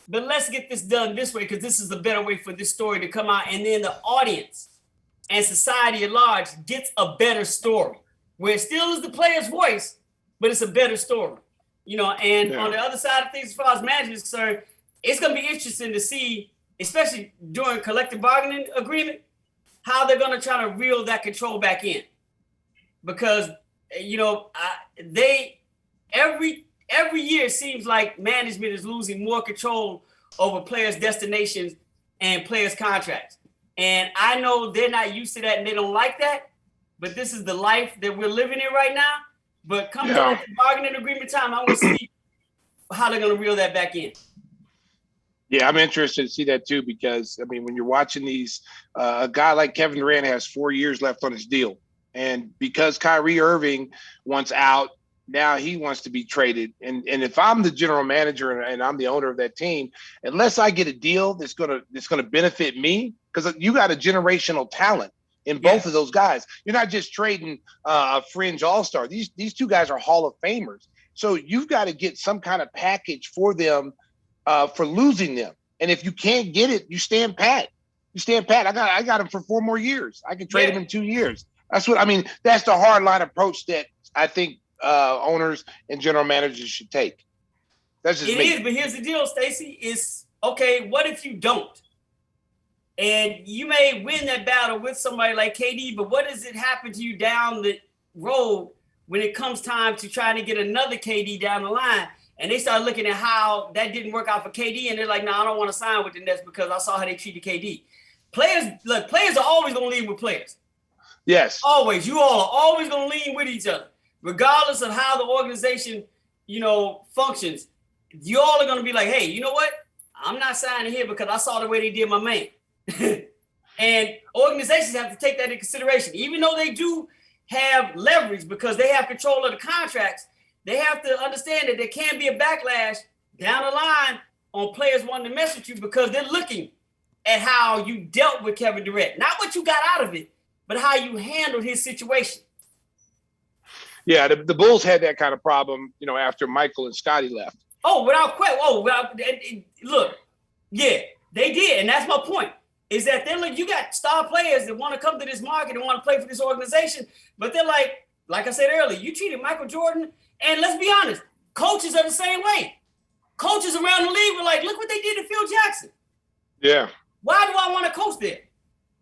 but let's get this done this way because this is a better way for this story to come out. And then the audience and society at large gets a better story where it still is the player's voice, but it's a better story. And on the other side of things, as far as management is concerned, it's going to be interesting to see, especially during collective bargaining agreement, how they're going to try to reel that control back in. Because, every year it seems like management is losing more control over players' destinations and players' contracts. And I know they're not used to that and they don't like that, but this is the life that we're living in right now. But come to the bargaining agreement time, I want to see how they're going to reel that back in. Yeah, I'm interested to see that too, because when you're watching these, a guy like Kevin Durant has 4 years left on his deal. And because Kyrie Irving wants out, now he wants to be traded. And if I'm the general manager and I'm the owner of that team, unless I get a deal that's gonna benefit me, because you got a generational talent in both of those guys. You're not just trading a fringe all-star. These two guys are Hall of Famers. So you've got to get some kind of package for them for losing them. And if you can't get it, you stand pat. I got him for 4 more years. I can trade him in 2 years. That's that's the hard line approach that I think owners and general managers should take. That's just me. It is, but here's the deal, Stacey. It's okay, what if you don't? And you may win that battle with somebody like KD, but what does it happen to you down the road when it comes time to trying to get another KD down the line? And they start looking at how that didn't work out for KD, and they're like, no, I don't want to sign with the Nets because I saw how they treated KD. Players are always going to lead with players. Yes. Always. You all are always going to lean with each other, regardless of how the organization, functions. You all are going to be like, hey, you know what? I'm not signing here because I saw the way they did my man. And organizations have to take that into consideration. Even though they do have leverage because they have control of the contracts, they have to understand that there can be a backlash down the line on players wanting to mess with you because they're looking at how you dealt with Kevin Durant. Not what you got out of it, but how you handled his situation. Yeah, the Bulls had that kind of problem, after Michael and Scottie left. Oh, without question. Look, yeah, they did. And that's my point, is that you got star players that want to come to this market and want to play for this organization, but they're like I said earlier, you treated Michael Jordan, and let's be honest, coaches are the same way. Coaches around the league were like, look what they did to Phil Jackson. Yeah. Why do I want to coach there?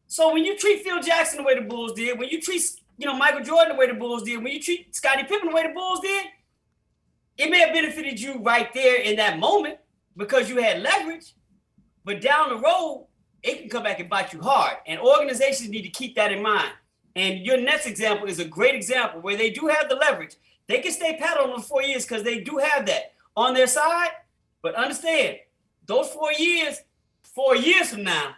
So when you treat Phil Jackson the way the Bulls did, when you treat Michael Jordan the way the Bulls did, when you treat Scottie Pippen the way the Bulls did, it may have benefited you right there in that moment because you had leverage, but down the road, it can come back and bite you hard. And organizations need to keep that in mind. And your Nets example is a great example where they do have the leverage. They can stay pat on them 4 years because they do have that on their side. But understand, those 4 years from now,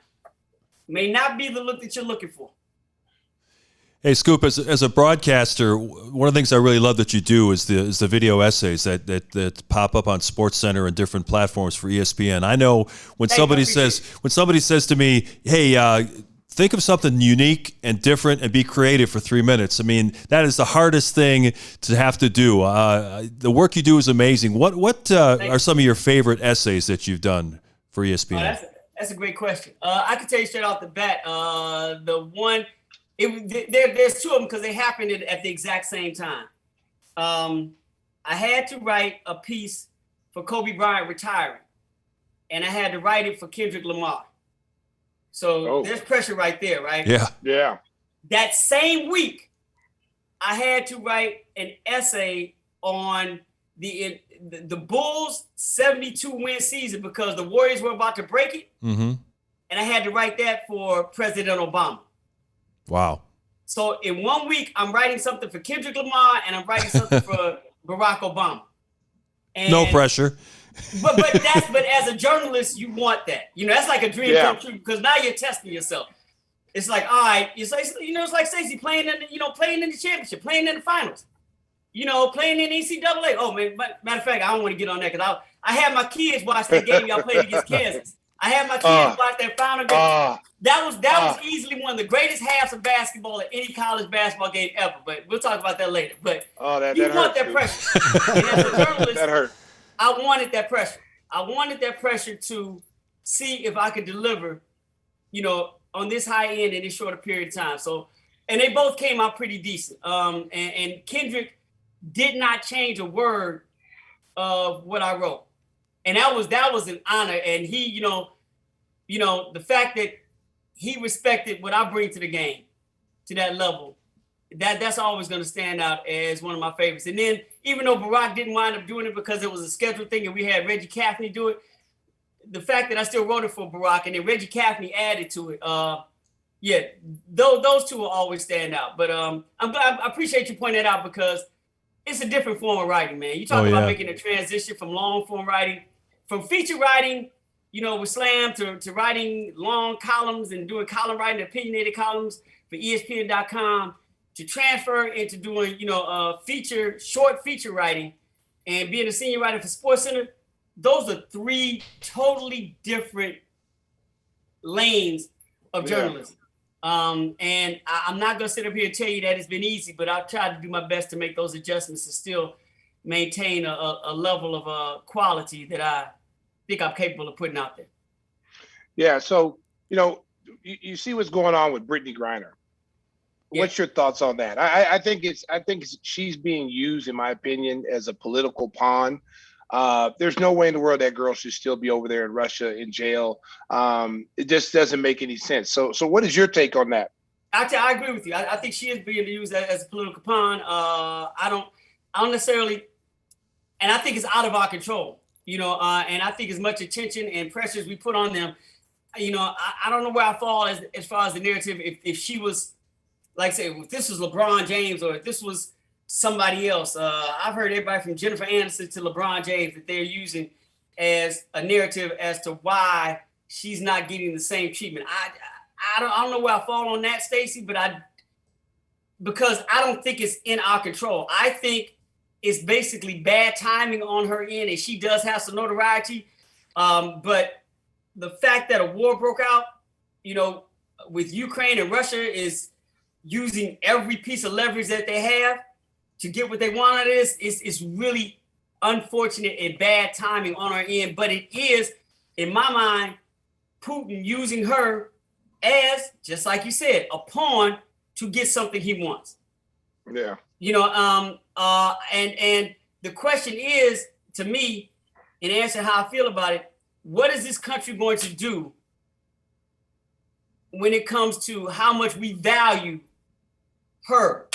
may not be the look that you're looking for. Hey, Scoop, as a broadcaster, one of the things I really love that you do is the video essays that pop up on SportsCenter and different platforms for ESPN. I know when somebody says to me, hey, think of something unique and different and be creative for 3 minutes. That is the hardest thing to have to do. The work you do is amazing. What are some of your favorite essays that you've done for ESPN? That's a great question. I can tell you straight off the bat, the one, there's 2 of them because they happened at the exact same time. I had to write a piece for Kobe Bryant retiring, and I had to write it for Kendrick Lamar. So there's pressure right there, right? Yeah. Yeah. That same week, I had to write an essay on the Bulls 72 win season because the Warriors were about to break it. Mm-hmm. And I had to write that for President Obama. Wow. So in 1 week, I'm writing something for Kendrick Lamar and I'm writing something for Barack Obama. And, no pressure. But as a journalist, you want that. That's like a dream come true because now you're testing yourself. It's like, all right, it's like, it's like Stacey playing in the championship, playing in the finals, playing in NCAA. Oh man, matter of fact, I don't want to get on that because I had my kids watch that game y'all played against Kansas. I had my kids watch that final game. That was easily one of the greatest halves of basketball at any college basketball game ever. But we'll talk about that later. But you want that pressure. And as a journalist, that hurt. I wanted that pressure. I wanted that pressure to see if I could deliver, on this high end in this shorter period of time. So, and they both came out pretty decent. And Kendrick did not change a word of what I wrote. And that was an honor. And he, the fact that he respected what I bring to the game to that level, that's always going to stand out as one of my favorites. And then even though Barack didn't wind up doing it because it was a scheduled thing and we had Reggie Caffney do it, the fact that I still wrote it for Barack and then Reggie Caffney added to it, those two will always stand out. But I'm glad, I appreciate you pointing that out because it's a different form of writing, man. You talk about making a transition from long form writing, from feature writing, with Slam to writing long columns and doing column writing, opinionated columns for ESPN.com, to transfer into doing, short feature writing and being a senior writer for SportsCenter. Those are three totally different lanes of journalism. And I'm not going to sit up here and tell you that it's been easy, but I've tried to do my best to make those adjustments and still maintain a level of quality that I think I'm capable of putting out there. Yeah. So, you see what's going on with Brittney Griner. What's your thoughts on that? I think she's being used, in my opinion, as a political pawn. There's no way in the world that girl should still be over there in Russia in jail. It just doesn't make any sense. So what is your take on that? I agree with you. I think she is being used as a political pawn. I don't necessarily, and I think it's out of our control, and I think as much attention and pressures we put on them, I don't know where I fall as far as the narrative. If she was, like say, if this was LeBron James or if this was somebody else. I've heard everybody from Jennifer Aniston to LeBron James that they're using as a narrative as to why she's not getting the same treatment. I don't know where I fall on that, Stacey, but because I don't think it's in our control. I think it's basically bad timing on her end, and she does have some notoriety. But the fact that a war broke out, with Ukraine and Russia is using every piece of leverage that they have to get what they want out of this is really unfortunate and bad timing on our end. But it is, in my mind, Putin using her as, just like you said, a pawn to get something he wants. Yeah. And the question is, to me, in answering how I feel about it, what is this country going to do when it comes to how much we value her?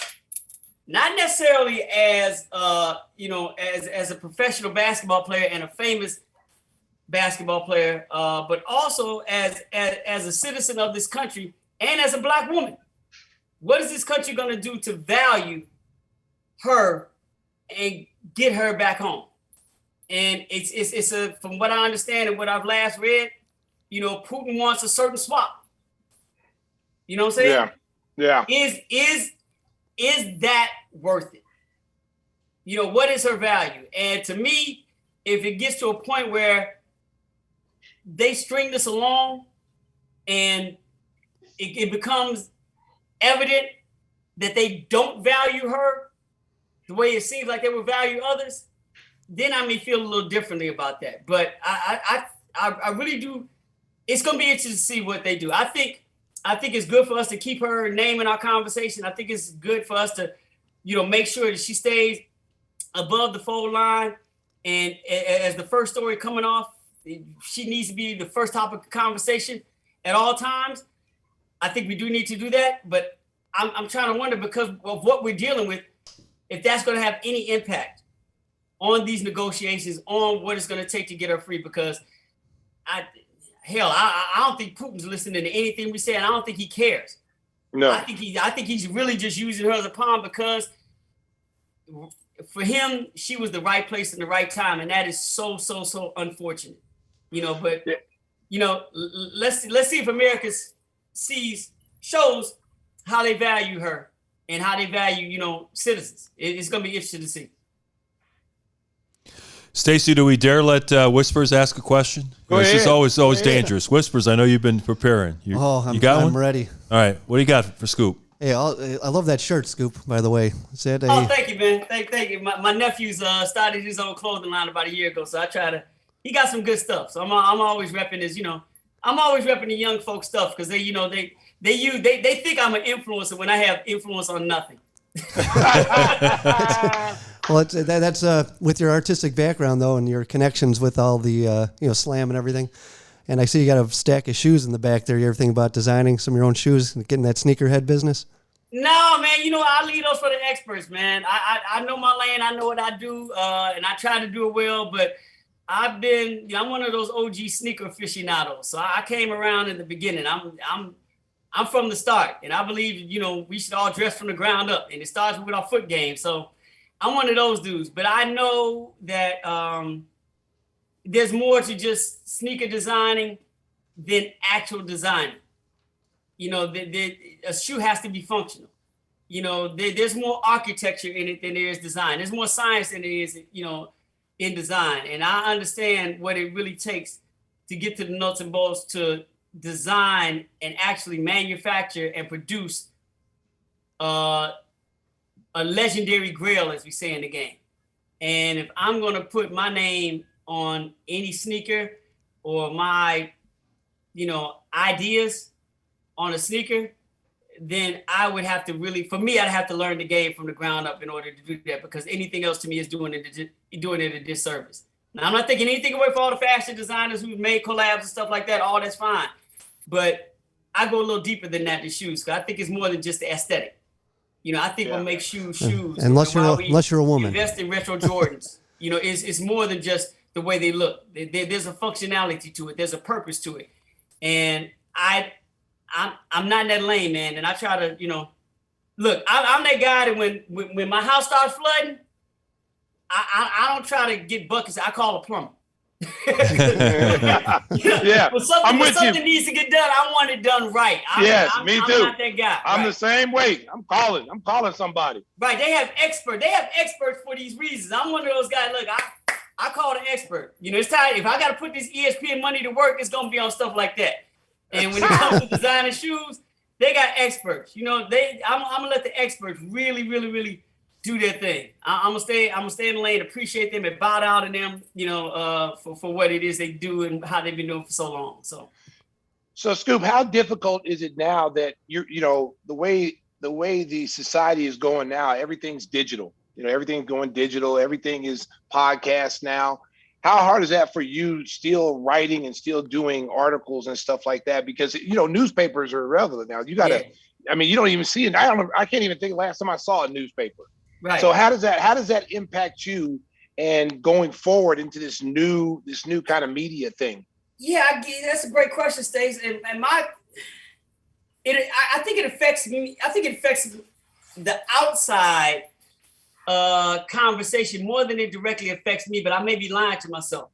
Not necessarily as as a professional basketball player and a famous basketball player, but also as a citizen of this country and as a Black woman. What is this country going to do to value her and get her back home? And it's from what I understand and what I've last read, Putin wants a certain swap. You know what I'm saying? Yeah. Is that worth it? What is her value? And to me, if it gets to a point where they string this along and it becomes evident that they don't value her the way it seems like they would value others, then I may feel a little differently about that. But I really do. It's going to be interesting to see what they do. I think it's good for us to keep her name in our conversation. I think it's good for us to, make sure that she stays above the fold line. And as the first story coming off, she needs to be the first topic of conversation at all times. I think we do need to do that. But I'm trying to wonder, because of what we're dealing with, if that's going to have any impact on these negotiations, on what it's going to take to get her free, because I don't think Putin's listening to anything we say, and I don't think he cares. No. I think he's really just using her as a pawn, because for him, she was the right place in the right time, and that is so unfortunate. But let's see if America shows how they value her and how they value citizens. It's going to be interesting to see. Stacey, do we dare let Whispers ask a question? This is always dangerous. Whispers, I know you've been preparing. You got one? I'm ready. All right. What do you got for Scoop? Hey, I love that shirt, Scoop, by the way. Thank you, man. Thank you. My nephew's started his own clothing line about a year ago, so he got some good stuff. So I'm always repping his, I'm always repping the young folk stuff, because they think I'm an influencer when I have influence on nothing. Well, that's with your artistic background, though, and your connections with all the slam and everything. And I see you got a stack of shoes in the back there. You ever think about designing some of your own shoes and getting that sneakerhead business? No, man. I leave those for the experts, man. I know my lane. I know what I do, and I try to do it well. But I'm one of those OG sneaker aficionados. So I came around in the beginning. I'm from the start, and I believe we should all dress from the ground up, and it starts with our foot game. So I'm one of those dudes. But I know that there's more to just sneaker designing than actual designing. A shoe has to be functional. There's more architecture in it than there is design. There's more science than there is, in design. And I understand what it really takes to get to the nuts and bolts to design and actually manufacture and produce a legendary grail, as we say in the game. And if I'm going to put my name on any sneaker or my, ideas on a sneaker, then I would have to I'd have to learn the game from the ground up in order to do that, because anything else to me is doing it a disservice. Now, I'm not taking anything away from all the fashion designers who've made collabs and stuff like that. All that's fine. But I go a little deeper than that to shoes, because I think it's more than just the aesthetic. I think what makes shoes. Unless you're a woman. Invest in retro Jordans. It's more than just the way they look. There's a functionality to it. There's a purpose to it. And I'm not in that lane, man. And I try to, look, I'm that guy that when my house starts flooding, I don't try to get buckets. I call a plumber. Yeah, when something needs to get done, I want it done right. Me too. I'm not that guy. I'm the same way. I'm calling somebody. Right. They have experts for these reasons. I'm one of those guys. Look, I call the expert. It's time. If I got to put this ESPN money to work, it's gonna be on stuff like that. And when it comes to designing shoes, they got experts. I'm gonna let the experts really do their thing. I'm gonna stay in the lane, appreciate them, and bow down to them, for what it is they do and how they've been doing for so long. So Scoop, how difficult is it now that the way the society is going now, everything's digital. Everything's going digital. Everything is podcast now. How hard is that for you, still writing and still doing articles and stuff like that? Because newspapers are irrelevant now. You gotta, you don't even see it. I can't even think of the last time I saw a newspaper. Right. So how does that impact you and going forward into this new kind of media thing? Yeah, that's a great question, Stacey. And I think it affects me. I think it affects the outside conversation more than it directly affects me, but I may be lying to myself.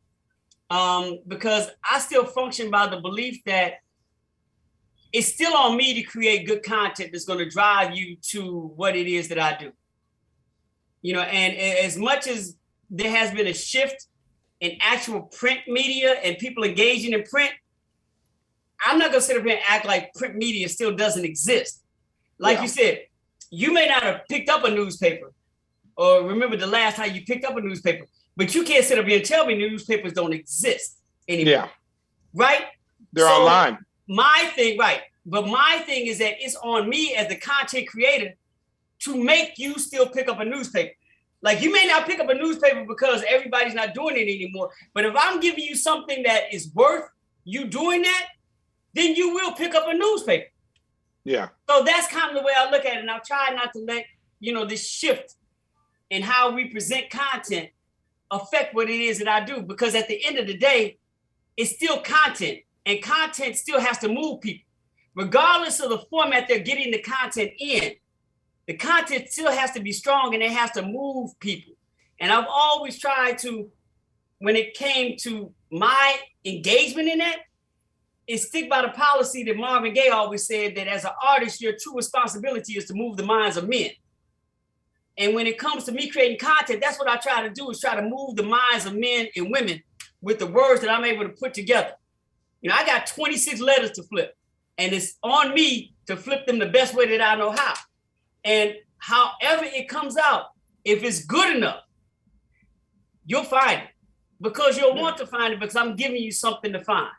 Because I still function by the belief that it's still on me to create good content that's going to drive you to what it is that I do. And as much as there has been a shift in actual print media and people engaging in print, I'm not going to sit up here and act like print media still doesn't exist. Like you said, you may not have picked up a newspaper or remember the last time you picked up a newspaper, but you can't sit up here and tell me newspapers don't exist anymore. Yeah. Right? They're online. My thing is that it's on me as the content creator to make you still pick up a newspaper. Like, you may not pick up a newspaper because everybody's not doing it anymore, but if I'm giving you something that is worth you doing that, then you will pick up a newspaper. Yeah. So that's kind of the way I look at it. And I'll try not to let, this shift in how we present content affect what it is that I do, because at the end of the day, it's still content, and content still has to move people. Regardless of the format they're getting the content in, the content still has to be strong and it has to move people. And I've always tried to, when it came to my engagement in that, is stick by the policy that Marvin Gaye always said, that as an artist, your true responsibility is to move the minds of men. And when it comes to me creating content, that's what I try to do, is try to move the minds of men and women with the words that I'm able to put together. You know, I got 26 letters to flip, and it's on me to flip them the best way that I know how. And however it comes out, if it's good enough, you'll find it, because you'll want to find it, because I'm giving you something to find.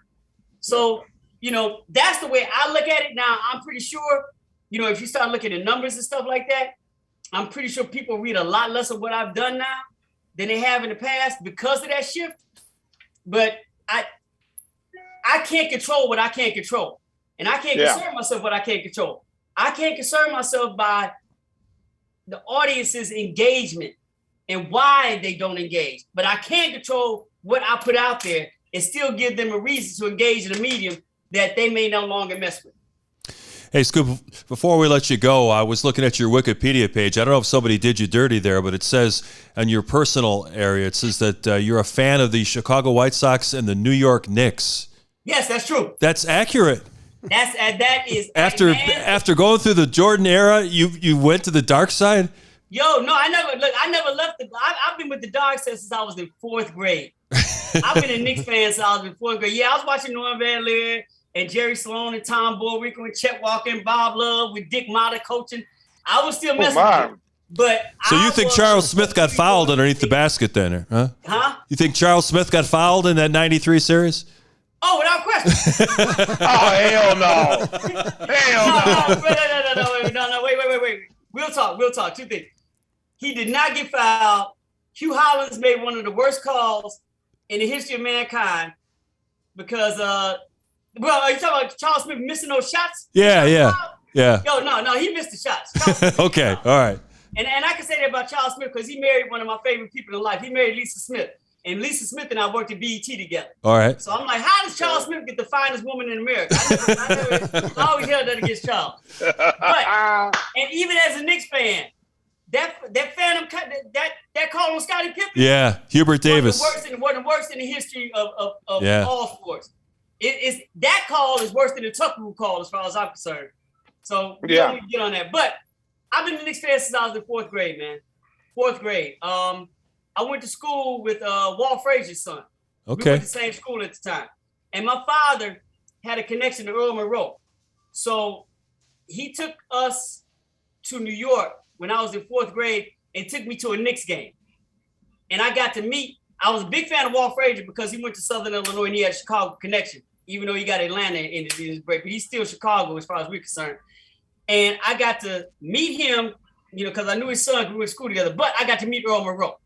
So, you know, that's the way I look at it. Now, I'm pretty sure, you know, if you start looking at numbers and stuff like that, I'm pretty sure people read a lot less of what I've done now than they have in the past because of that shift. But I can't control what I can't control. And I can't concern myself what I can't control. I can't concern myself by the audience's engagement and why they don't engage. But I can control what I put out there and still give them a reason to engage in a medium that they may no longer mess with. Hey, Scoop, before we let you go, I was looking at your Wikipedia page. I don't know if somebody did you dirty there, but it says on your personal area, it says that you're a fan of the Chicago White Sox and the New York Knicks. Yes, that's true. That's accurate. That is after going through the Jordan era, you went to the dark side? Yo, no, I never left I've been with the dark side since I was in 4th grade. I've been a Knicks fan since I was in 4th grade. Yeah, I was watching Norman Van Leer and Jerry Sloan and Tom Bullwinkle and Chet Walker and Bob Love with Dick Motta coaching. I was still messing with them. But so you think Charles Smith got fouled underneath the basket then, huh? Huh? You think Charles Smith got fouled in that 93 series? Oh, without question. Oh, hell no. Hell No, wait. We'll talk. 2 things. He did not get fouled. Hugh Hollins made one of the worst calls in the history of mankind because, are you talking about Charles Smith missing those shots? Yeah. Yo, no, he missed the shots. Okay, all right. And I can say that about Charles Smith because he married one of my favorite people in life. He married Lisa Smith. And Lisa Smith and I worked at BET together. All right. So I'm like, how does Charles Smith get the finest woman in America? I always held that against Charles. But, and even as a Knicks fan, that phantom that call on Scottie Pippen. Yeah, Hubert Davis. One of the worst in the history of all sports. That call is worse than the Tucker Rule call as far as I'm concerned. So we don't need to get on that. But I've been a Knicks fan since I was in 4th grade, man. 4th grade. I went to school with Walt Frazier's son. Okay. We went to the same school at the time. And my father had a connection to Earl Monroe. So he took us to New York when I was in 4th grade and took me to a Knicks game. And I got to meet, I was a big fan of Walt Frazier because he went to Southern Illinois and he had a Chicago connection, even though he got Atlanta in his break, but he's still Chicago as far as we're concerned. And I got to meet him, you know, because I knew his son, we went to school together, but I got to meet Earl Monroe.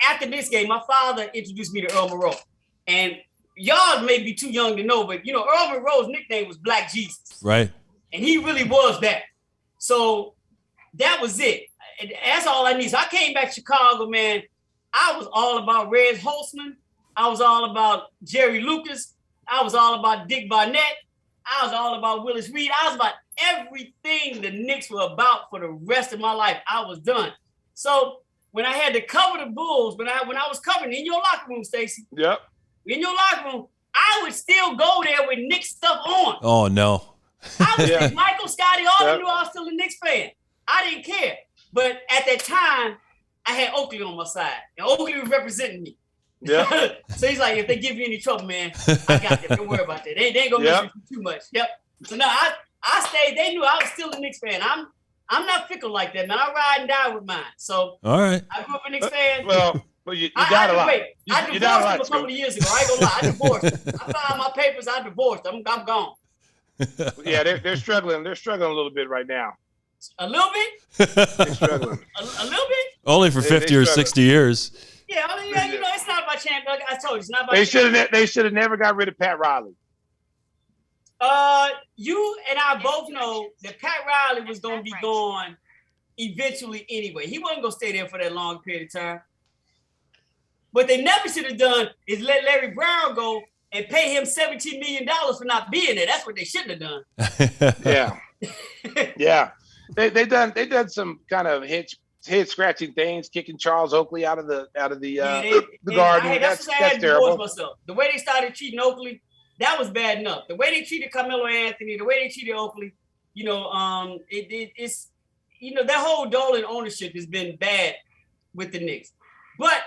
After this game, my father introduced me to Earl Monroe. And y'all may be too young to know, but, you know, Earl Monroe's nickname was Black Jesus. Right. And he really was that. So that was it. And that's all I need. So I came back to Chicago, man. I was all about Reg Holtzman. I was all about Jerry Lucas. I was all about Dick Barnett. I was all about Willis Reed. I was about everything the Knicks were about for the rest of my life. I was done. So when I had to cover the Bulls, when I was covering in your locker room, Stacey. Yep. In your locker room, I would still go there with Knicks stuff on. Oh, no. I was Michael, Scotty, all of them knew I was still a Knicks fan. I didn't care. But at that time, I had Oakley on my side. And Oakley was representing me. Yeah. So he's like, if they give you any trouble, man, I got them. Don't worry about that. They ain't gonna mess with you too much. Yep. So now I stayed. They knew I was still a Knicks fan. I'm not fickle like that, man. I ride and die with mine. So all right. I grew up a Knicks fan. Well, you got a lot. I divorced him a couple of years ago. I ain't gonna lie. I divorced him. I filed my papers. I divorced. I'm gone. Yeah, they're struggling. They're struggling a little bit right now. A little bit? They're struggling. A little bit? Only for 50 or 60 years. Yeah, I mean, you know, it's not about champion. I told you, it's not about. They should have never got rid of Pat Riley. You and I both know that Pat Riley was going to be gone eventually anyway. He wasn't going to stay there for that long period of time. What they never should have done is let Larry Brown go and pay him $17 million for not being there. That's what they shouldn't have done. Yeah. Yeah. They done some kind of head scratching things, kicking Charles Oakley out of the garden. That's terrible. Myself. The way they started treating Oakley, that was bad enough. The way they treated Carmelo Anthony, the way they treated Oakley, it's that whole Dolan ownership has been bad with the Knicks. But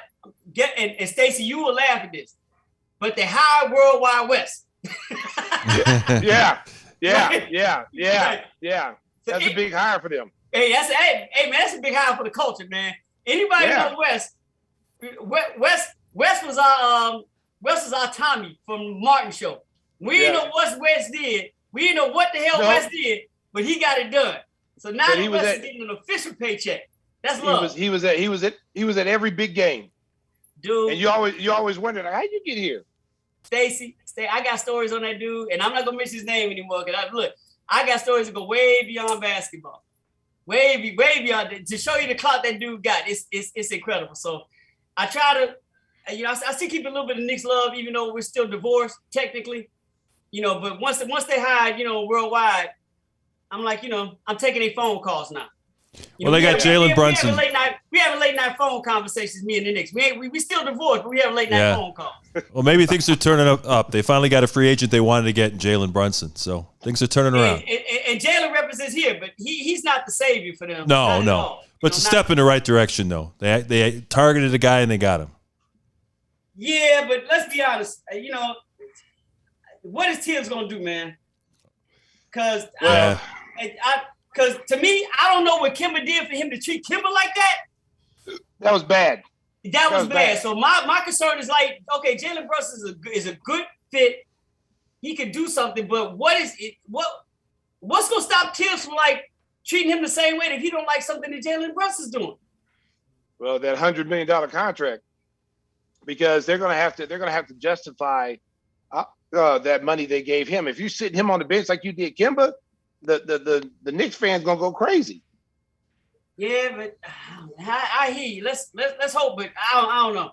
and Stacey, you will laugh at this, but they hired World Wide West. Yeah. That's a big hire for them. Hey, man, that's a big hire for the culture, man. Anybody know West was our Tommy from Martin Show. We didn't know what West did. We didn't know what the hell West did, but he got it done. So now West is getting an official paycheck. That's love. He was at every big game. Dude. And you always wondered, how'd you get here? Stacey, I got stories on that dude, and I'm not gonna mention his name anymore. I got stories that go way beyond basketball, way beyond to show you the clout that dude got. It's incredible. So I try to, I still keep a little bit of Knicks love, even though we're still divorced technically, But once they hired, worldwide, I'm like, I'm taking their phone calls now. Well, they got Jalen Brunson. We have late night phone conversations, me and the Knicks. We still divorced, but we have late night phone calls. Well, maybe things are turning up. They finally got a free agent they wanted to get in Jalen Brunson, so things are turning around. And Jalen represents here, but he's not the savior for them. No. But it's a step in the right direction, though. They targeted a guy and they got him. Yeah, but let's be honest. What is Tibbs gonna do, man? Because to me, I don't know what Kimber did for him to treat Kimber like that. That was bad. That was bad. So my concern is like, okay, Jalen Brunson is a good fit. He could do something, but what's gonna stop Tibbs from like treating him the same way if he don't like something that Jalen Brunson's doing? Well, that $100 million contract, because they're gonna have to justify that money they gave him. If you sit him on the bench like you did Kimber, the Knicks fans gonna go crazy. Yeah, but I hear you. Let's hope, but I don't know.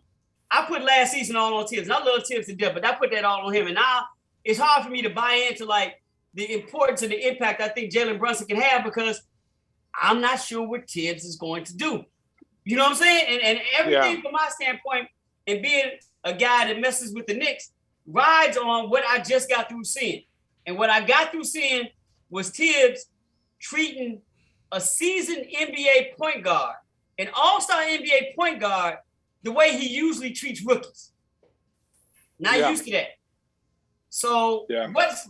I put last season all on Tibbs. I love Tibbs to death, but I put that all on him. And now it's hard for me to buy into like the importance and the impact I think Jalen Brunson can have, because I'm not sure what Tibbs is going to do. You know what I'm saying? And everything from my standpoint, and being a guy that messes with the Knicks, rides on what I just got through seeing. And what I got through seeing was Tibbs treating a seasoned NBA point guard, an all-star NBA point guard, the way he usually treats rookies. Not used to that. So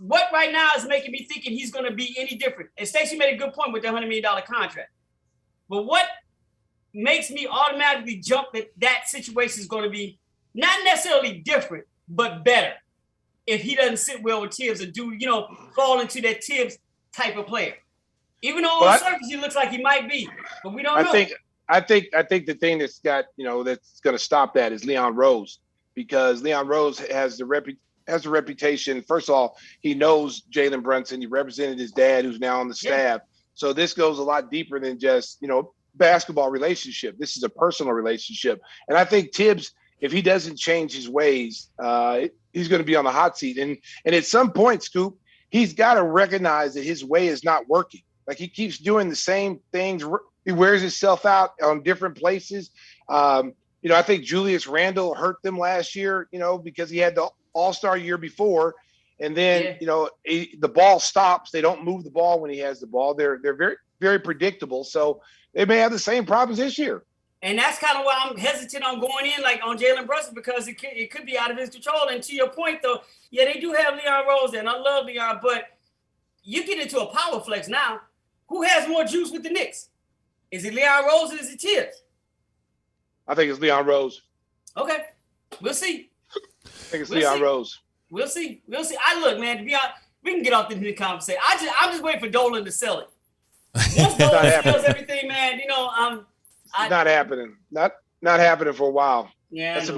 what right now is making me thinking he's going to be any different? And Stacey made a good point with the $100 million contract. But what makes me automatically jump that situation is going to be not necessarily different, but better if he doesn't sit well with Tibbs and fall into that Tibbs type of player. Even though on the surface he looks like he might be, but we don't know. I think the thing that's got that's going to stop that is Leon Rose, because Leon Rose has the reputation. First of all, he knows Jalen Brunson. He represented his dad, who's now on the staff. So this goes a lot deeper than just basketball relationship. This is a personal relationship, and I think Tibbs, if he doesn't change his ways, he's going to be on the hot seat. And at some point, Scoop, he's got to recognize that his way is not working. Like, he keeps doing the same things. He wears himself out on different places. I think Julius Randle hurt them last year, because he had the All-Star year before. And then, the ball stops. They don't move the ball when he has the ball. They're very, very predictable. So they may have the same problems this year. And that's kind of why I'm hesitant on going in like on Jalen Brunson, because it could be out of his control. And to your point, though, they do have Leon Rose, and I love Leon, but you get into a power flex now. Who has more juice with the Knicks? Is it Leon Rose or is it Tibbs? I think it's Leon Rose. Okay, we'll see. I think it's Leon Rose. We'll see. I look, man. To be honest, we can get off this conversation. I'm just waiting for Dolan to sell it. Once Dolan sells everything, man, it's not happening. Not happening for a while. Yeah, that's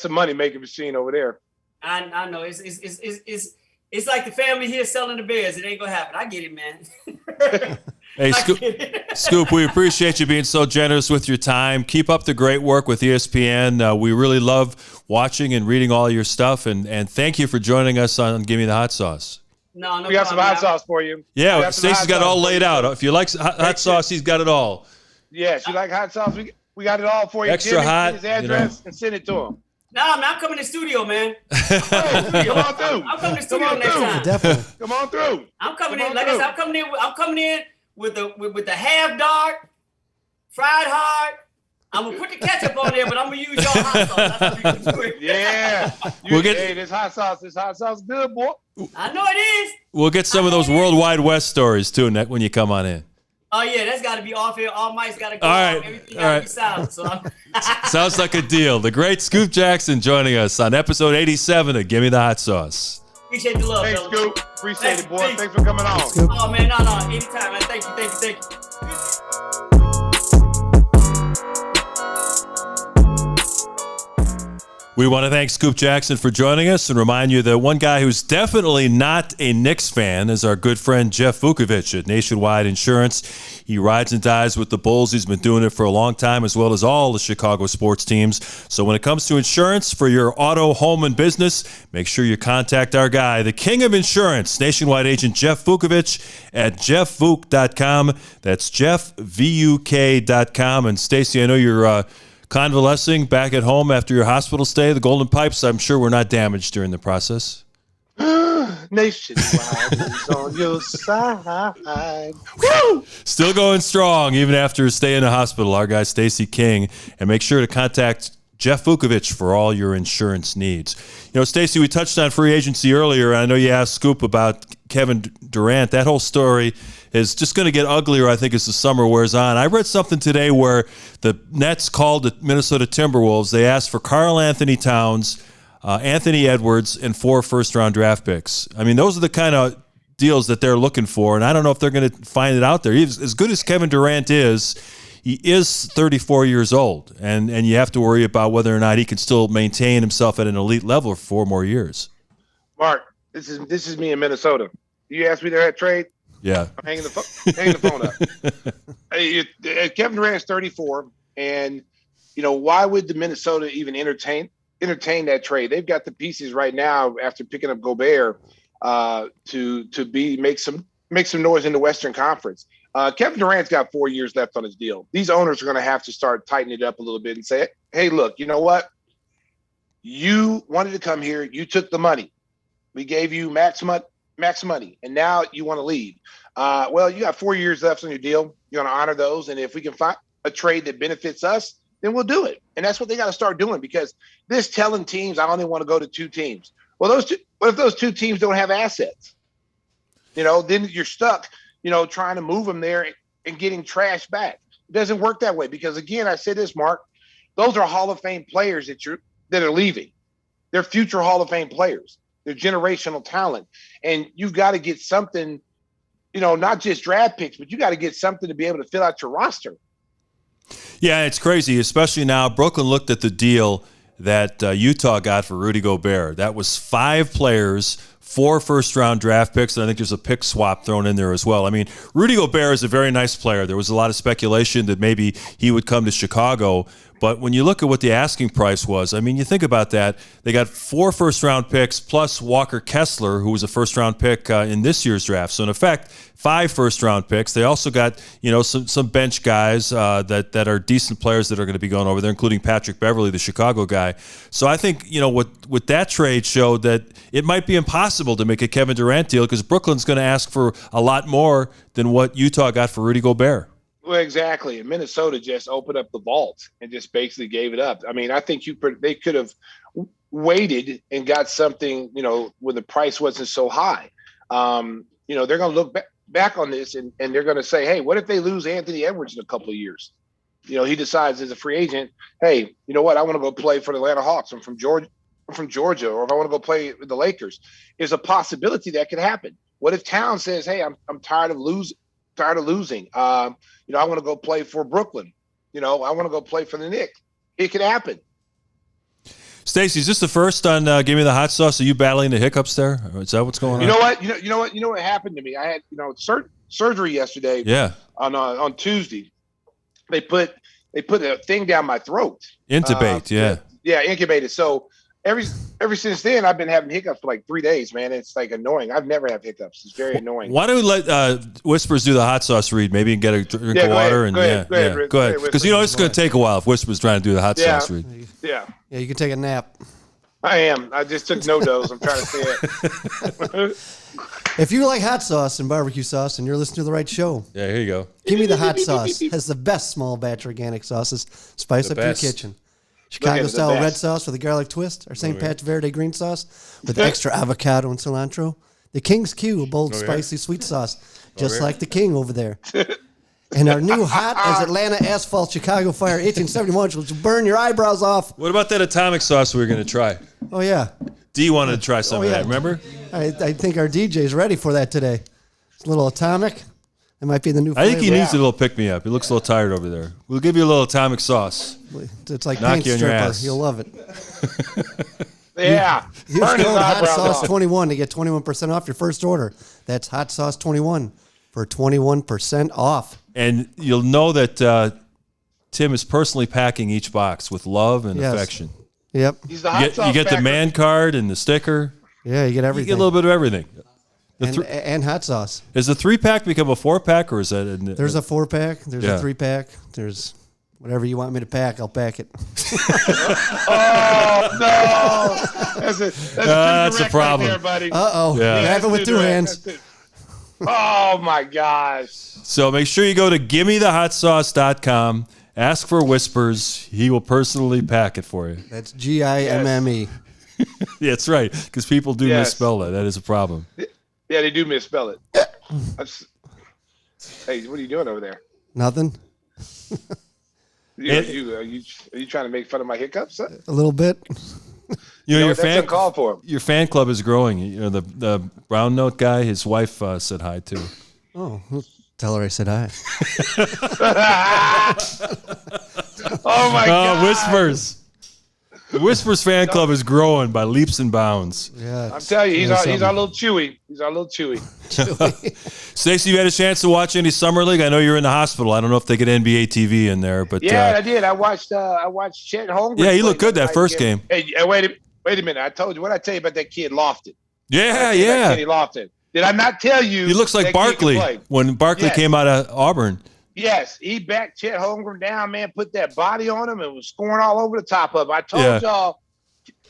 a money making machine over there. I know. It's like the family here selling the Bears. It ain't gonna happen. I get it, man. Hey, Scoop, we appreciate you being so generous with your time. Keep up the great work with ESPN. We really love watching and reading all your stuff, and thank you for joining us on Gimme the Hot Sauce. No, We got some hot sauce for you. Yeah, Stacey's got it all laid out. If you like hot sauce, he's got it all. Yes, you like hot sauce? We got it all for you. Extra Give him hot, his address and send it to him. Nah, man, I'm coming to the studio, man. Come on through. I'm coming to the studio Come on next through. time. Definitely. Come on through. I'm coming Come in. on Like I through. said, I'm coming in with the half dark, fried hard. I'm gonna put the ketchup on there, but I'm gonna use your hot sauce. That's how we gonna do it. Yeah. Hey, this hot sauce is good, boy. I know it is. We'll get some of those Worldwide West stories, too, when you come on in. Oh yeah, that's got to be off here. All mics got to go. All off. right, Everything all got to right. be silent. So I'm Sounds like a deal. The great Scoop Jackson joining us on episode 87 of Gimme the Hot Sauce. appreciate the love, Thanks, fellas. Scoop. Appreciate it, boy. Thanks. Thanks for coming on. Oh man, no, anytime, man. Thank you. We want to thank Scoop Jackson for joining us and remind you that one guy who's definitely not a Knicks fan is our good friend Jeff Vukovic at Nationwide Insurance. He rides and dies with the Bulls. He's been doing it for a long time, as well as all the Chicago sports teams. So when it comes to insurance for your auto, home, and business, make sure you contact our guy, the king of insurance, Nationwide agent Jeff Vukovic at jeffvuk.com. That's jeffvuk.com. And Stacey, I know you're convalescing back at home after your hospital stay. The Golden Pipes, I'm sure, were not damaged during the process. Nationwide is on your side. Woo! Still going strong, even after his stay in the hospital, our guy Stacey King. And make sure to contact Jeff Vukovic for all your insurance needs. You know, Stacey, we touched on free agency earlier. I know you asked Scoop about Kevin Durant. That whole story is just going to get uglier, I think, as the summer wears on. I read something today where the Nets called the Minnesota Timberwolves. They asked for Karl Anthony Towns, Anthony Edwards, and 4 first-round draft picks. I mean, those are the kind of deals that they're looking for, and I don't know if they're going to find it out there. As good as Kevin Durant is, he is 34 years old, and you have to worry about whether or not he can still maintain himself at an elite level for 4 more years. Mark, this is me in Minnesota. You asked me there at trade. Yeah. I'm hanging the phone up. Kevin Durant's 34, and why would the Minnesota even entertain that trade? They've got the pieces right now after picking up Gobert to make some noise in the Western Conference. Kevin Durant's got 4 years left on his deal. These owners are going to have to start tightening it up a little bit and say, hey, look, you know what? You wanted to come here. You took the money. We gave you max money, and now you want to leave. Well, you got 4 years left on your deal. You're going to honor those, and if we can find a trade that benefits us, then we'll do it. And that's what they got to start doing, because this telling teams, I only want to go to 2 teams. Well, what if those 2 teams don't have assets? Then you're stuck, trying to move them there and getting trash back. It doesn't work that way, because, again, I said this, Mark, those are Hall of Fame players that are leaving. They're future Hall of Fame players. They're generational talent. And you've got to get something, not just draft picks, but you got to get something to be able to fill out your roster. Yeah, it's crazy, especially now. Brooklyn looked at the deal that Utah got for Rudy Gobert. That was 5 players, 4 first-round draft picks, and I think there's a pick swap thrown in there as well. I mean, Rudy Gobert is a very nice player. There was a lot of speculation that maybe he would come to Chicago. But when you look at what the asking price was, I mean, you think about that. They got 4 first-round picks plus Walker Kessler, who was a first-round pick in this year's draft. So, in effect, 5 first-round picks. They also got, some bench guys that are decent players that are going to be going over there, including Patrick Beverley, the Chicago guy. So I think, what that trade showed that it might be impossible to make a Kevin Durant deal, because Brooklyn's going to ask for a lot more than what Utah got for Rudy Gobert. Well, exactly. And Minnesota just opened up the vault and just basically gave it up. I mean, I think they could have waited and got something, when the price wasn't so high. They're going to look back on this and they're going to say, hey, what if they lose Anthony Edwards in a couple of years? He decides as a free agent, hey, you know what? I want to go play for the Atlanta Hawks. I'm from Georgia, or if I want to go play with the Lakers. There's a possibility that could happen. What if Towns says, hey, I'm tired of losing. I want to go play for Brooklyn. I want to go play for the Knicks. It could happen. Stacey, is this the first on Give Me the Hot Sauce? Are you battling the hiccups there? Or is that what's going on? You know what? You know what happened to me? I had, surgery yesterday. Yeah. On Tuesday, they put a thing down my throat. Intubate. Yeah, incubated. So ever since then, I've been having hiccups for like 3 days, man. It's like annoying. I've never had hiccups. It's very annoying. Why don't we let Whispers do the hot sauce read? Maybe you can get a drink of water. Go ahead, Go ahead. Because it's going to take a while if Whispers trying to do the hot sauce read. Yeah, you can take a nap. I am. I just took no dose. I'm trying to say it. If you like hot sauce and barbecue sauce and you're listening to the right show, Yeah, here you go. Gimme the Hot Sauce has the best small batch organic sauces. Spice up best. your kitchen. Chicago-style red sauce with a garlic twist, or St. Pat's Verde green sauce with extra avocado and cilantro. The King's Q, a bold, spicy sweet sauce, just like the King over there. And our new hot as Atlanta asphalt Chicago fire 1871, which will burn your eyebrows off. What about that atomic sauce we were going to try? Oh, yeah. D wanted to try some of that, remember? I think our DJ's ready for that today. It's a little atomic. It might be the new flavor. I think he needs a little pick-me-up. He looks a little tired over there. We'll give you a little atomic sauce. It's like Knock paint you on your stripper. ass. You'll love it. Yeah. Use Burn his code Hot eyebrows Sauce off. 21 to get 21% off your first order. That's Hot Sauce 21 for 21% off. And you'll know that Tim is personally packing each box with love and affection. Yep. He's the hot sauce You get the packer. man card and the sticker. Yeah, you get You everything. get a little bit of everything. and hot sauce. Is the 3-pack become a 4-pack, or is that? There's a 4-pack. There's Yeah. a 3-pack. There's whatever you want me to pack, I'll pack it. Oh no! That's a problem. right there, buddy. Uh-oh. Yeah. Have it with two hands. Oh my gosh! So make sure you go to GimmeTheHotSauce.com. Ask for Whispers. He will personally pack it for you. That's Gimme. Yeah, that's right, because people do Yes. misspell that. That is a problem. Yeah, they do misspell it. Hey, what are you doing over there? Nothing. Are you trying to make fun of my hiccups? A little bit. You know, That's uncalled for. your fan club is growing. You know, the brown note guy, his wife said hi too. Oh, tell her I said hi. Oh my God! Whispers. The Whispers fan club is growing by leaps and bounds. Yeah, I'm telling you, he's our little Chewy. He's our little Chewy. Stacey, you had a chance to watch any summer league? I know you're in the hospital. I don't know if they get NBA TV in there, but Yeah, I did. I watched Chet Holmgren. yeah, he looked play good that first game. Hey, wait a minute. I told you what I tell you about that kid Lofton. Yeah. Kenny Lofton. Did I not tell you? He looks like that kid can Barkley play? when Barkley Yes. came out of Auburn. Yes, he backed Chet Holmgren down, man, put that body on him and was scoring all over the top of him. I told Yeah. y'all,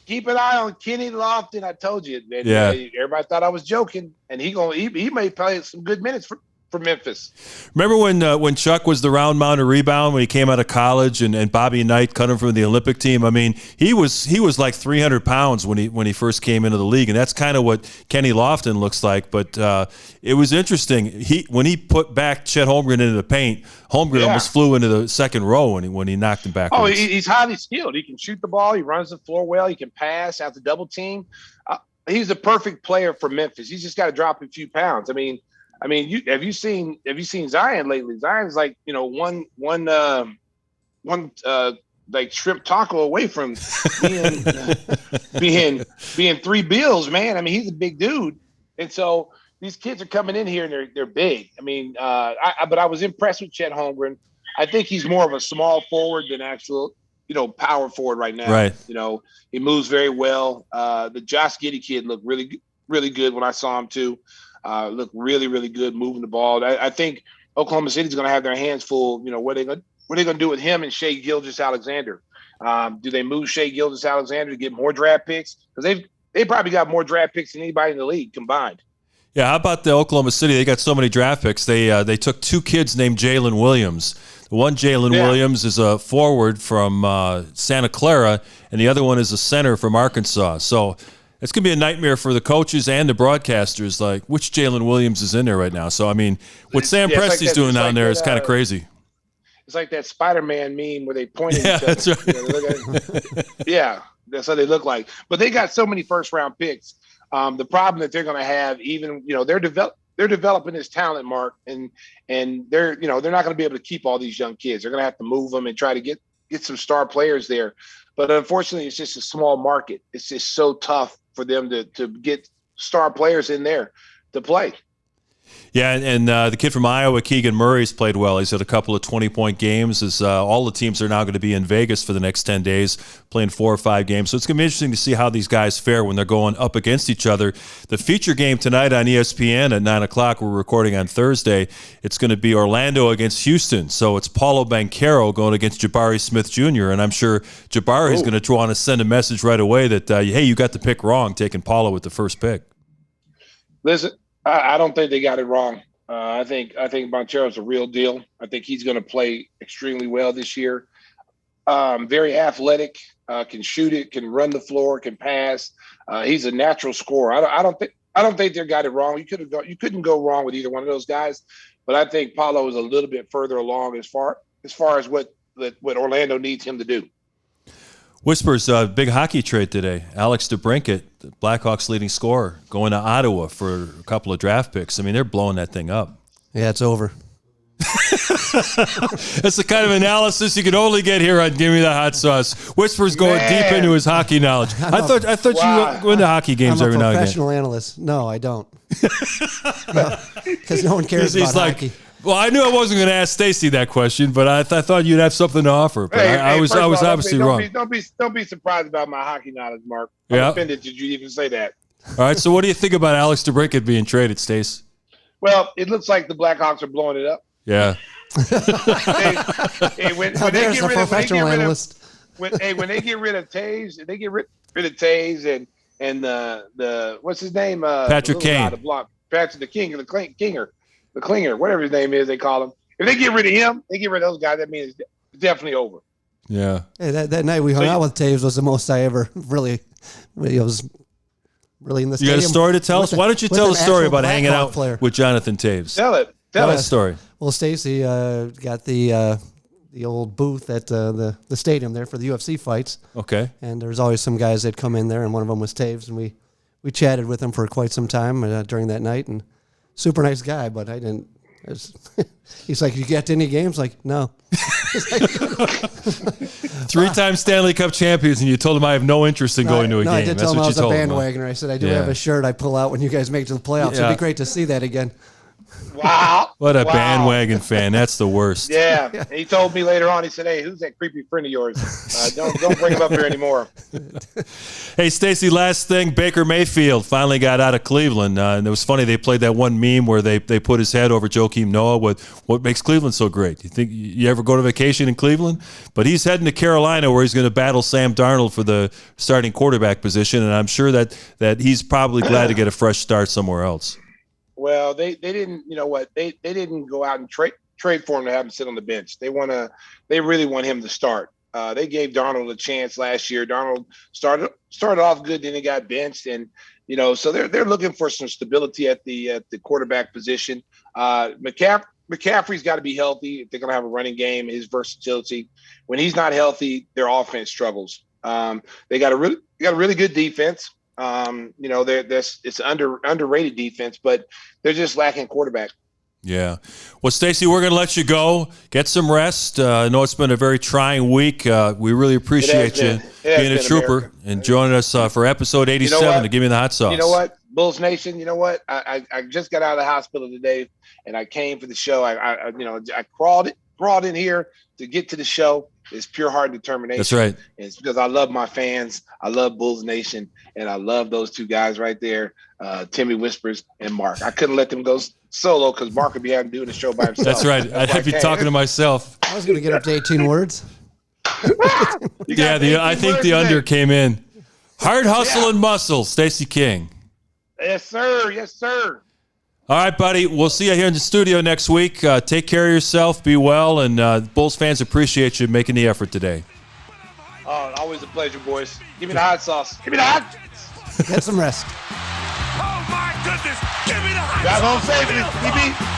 keep an eye on Kenny Lofton. I told you. And, Yeah. everybody thought I was joking, and he may play some good minutes for Memphis. Remember when Chuck was the round mound or rebound when he came out of college and Bobby Knight cut him from the Olympic team? I mean, he was like 300 pounds when he first came into the league, and that's kind of what Kenny Lofton looks like. But it was interesting. When he put back Chet Holmgren into the paint, Holmgren almost flew into the second row when he knocked him backwards. Oh, he's highly skilled. He can shoot the ball. He runs the floor well. He can pass out the double team. He's the perfect player for Memphis. He's just got to drop a few pounds. I mean, have you seen Zion lately? Zion's like, one like shrimp taco away from being three bills, man. I mean, he's a big dude, and so these kids are coming in here and they're big. I mean, but I was impressed with Chet Holmgren. I think he's more of a small forward than actual, power forward right now. Right. He moves very well. The Josh Giddey kid looked really, really good when I saw him too. Looked really, really good moving the ball. I think Oklahoma City's going to have their hands full. What are they going to do with him and Shai Gilgeous-Alexander? Do they move Shai Gilgeous-Alexander to get more draft picks? Because they probably got more draft picks than anybody in the league combined. Yeah, how about the Oklahoma City? They got so many draft picks. They took two kids named Jalen Williams. The one Jalen Williams is a forward from Santa Clara, and the other one is a center from Arkansas. So it's going to be a nightmare for the coaches and the broadcasters, like which Jalen Williams is in there right now. So, I mean, what Sam Presti's doing down there is kind of crazy. It's like that Spider-Man meme where they point at each other. That's right. Yeah, that's how they look like. But they got so many first-round picks. The problem that they're going to have, even they're developing this talent, Mark, and they're not going to be able to keep all these young kids. They're going to have to move them and try to get some star players there. But unfortunately, it's just a small market. It's just so tough for them to get star players in there to play. Yeah, and the kid from Iowa, Keegan Murray's played well. He's had a couple of 20-point games. As all the teams are now going to be in Vegas for the next 10 days, playing 4 or 5 games. So it's going to be interesting to see how these guys fare when they're going up against each other. The feature game tonight on ESPN at 9 o'clock, we're recording on Thursday, it's going to be Orlando against Houston. So it's Paulo Banchero going against Jabari Smith Jr., and I'm sure Jabari is going to want to send a message right away that, hey, you got the pick wrong, taking Paulo with the first pick. Listen, I don't think they got it wrong. I think Banchero's a real deal. I think he's going to play extremely well this year. Very athletic, can shoot it, can run the floor, can pass. He's a natural scorer. I don't think they got it wrong. You couldn't go wrong with either one of those guys. But I think Paulo is a little bit further along as far as what Orlando needs him to do. Whispers, big hockey trade today. Alex DeBrincat, the Blackhawks leading scorer, going to Ottawa for a couple of draft picks. I mean, they're blowing that thing up. Yeah, it's over. That's the kind of analysis you can only get here on Gimme the Hot Sauce. Whispers going deep into his hockey knowledge. I thought you go into hockey games every now and again. I'm a professional analyst. No, I don't. Because no one cares about hockey. Well, I knew I wasn't going to ask Stacey that question, but I thought you'd have something to offer. But I was obviously wrong. Don't be surprised about my hockey knowledge, Mark. I'm offended that you even say that. All right, so what do you think about Alex DeBrincat being traded, Stace? Well, it looks like the Blackhawks are blowing it up. Yeah. When they get rid of Taves, they get rid of Taves and the what's his name? Patrick Kane. Patrick the Klinger, whatever his name is, they call him. If they get rid of him, they get rid of those guys. That means it's definitely over. Yeah. Hey, that night we hung out with Taves was the most I ever really was really in the stadium. You got a story to tell us? Why don't you tell a story about hanging out with Jonathan Taves? Tell it. Tell that story. Well, Stacey got the old booth at the stadium there for the UFC fights. Okay. And there's always some guys that come in there, and one of them was Taves, and we chatted with him for quite some time during that night, and super nice guy, but I didn't. He's like, you get to any games? Like, no. 3-time Stanley Cup champions, and you told him I have no interest in going to a game. I did tell him I was a bandwagoner. I said, I do have a shirt I pull out when you guys make it to the playoffs. It'd be great to see that again. Wow. What a bandwagon fan. That's the worst. Yeah. And he told me later on, he said, hey, who's that creepy friend of yours? Don't bring him up here anymore. Hey, Stacey, last thing. Baker Mayfield finally got out of Cleveland. And it was funny. They played that one meme where they put his head over Joakim Noah with what makes Cleveland so great. You think you ever go to vacation in Cleveland? But he's heading to Carolina where he's going to battle Sam Darnold for the starting quarterback position. And I'm sure that he's probably glad to get a fresh start somewhere else. Well, they didn't, you know what? They didn't go out and trade for him to have him sit on the bench. They really want him to start. They gave Darnold a chance last year. Darnold started off good, then he got benched, and so they're looking for some stability at the quarterback position. McCaffrey's got to be healthy if they're going to have a running game. His versatility. When he's not healthy, their offense struggles. They got a really good defense. It's underrated defense, but they're just lacking quarterback. Yeah. Well, Stacey, we're going to let you go. Get some rest. I know it's been a very trying week. We really appreciate you being a trooper and joining us for episode 87 to Give Me the Hot Sauce. You know what, Bulls Nation? You know what? I just got out of the hospital today, and I came for the show. I crawled in here to get to the show. It's pure heart determination. That's right. And it's because I love my fans. I love Bulls Nation. And I love those two guys right there, Timmy Whispers and Mark. I couldn't let them go solo because Mark would be having to do the show by himself. That's right. I'd have you talking to myself. I was going to get up to 18 words. I think the under came in. Hard hustle and muscle, Stacey King. Yes, sir. Yes, sir. All right, buddy. We'll see you here in the studio next week. Take care of yourself. Be well. And Bulls fans appreciate you making the effort today. Oh, always a pleasure, boys. Give me the hot sauce. Give me the hot. Get some rest. Oh, my goodness. Give me the hot sauce. Guys, home safe.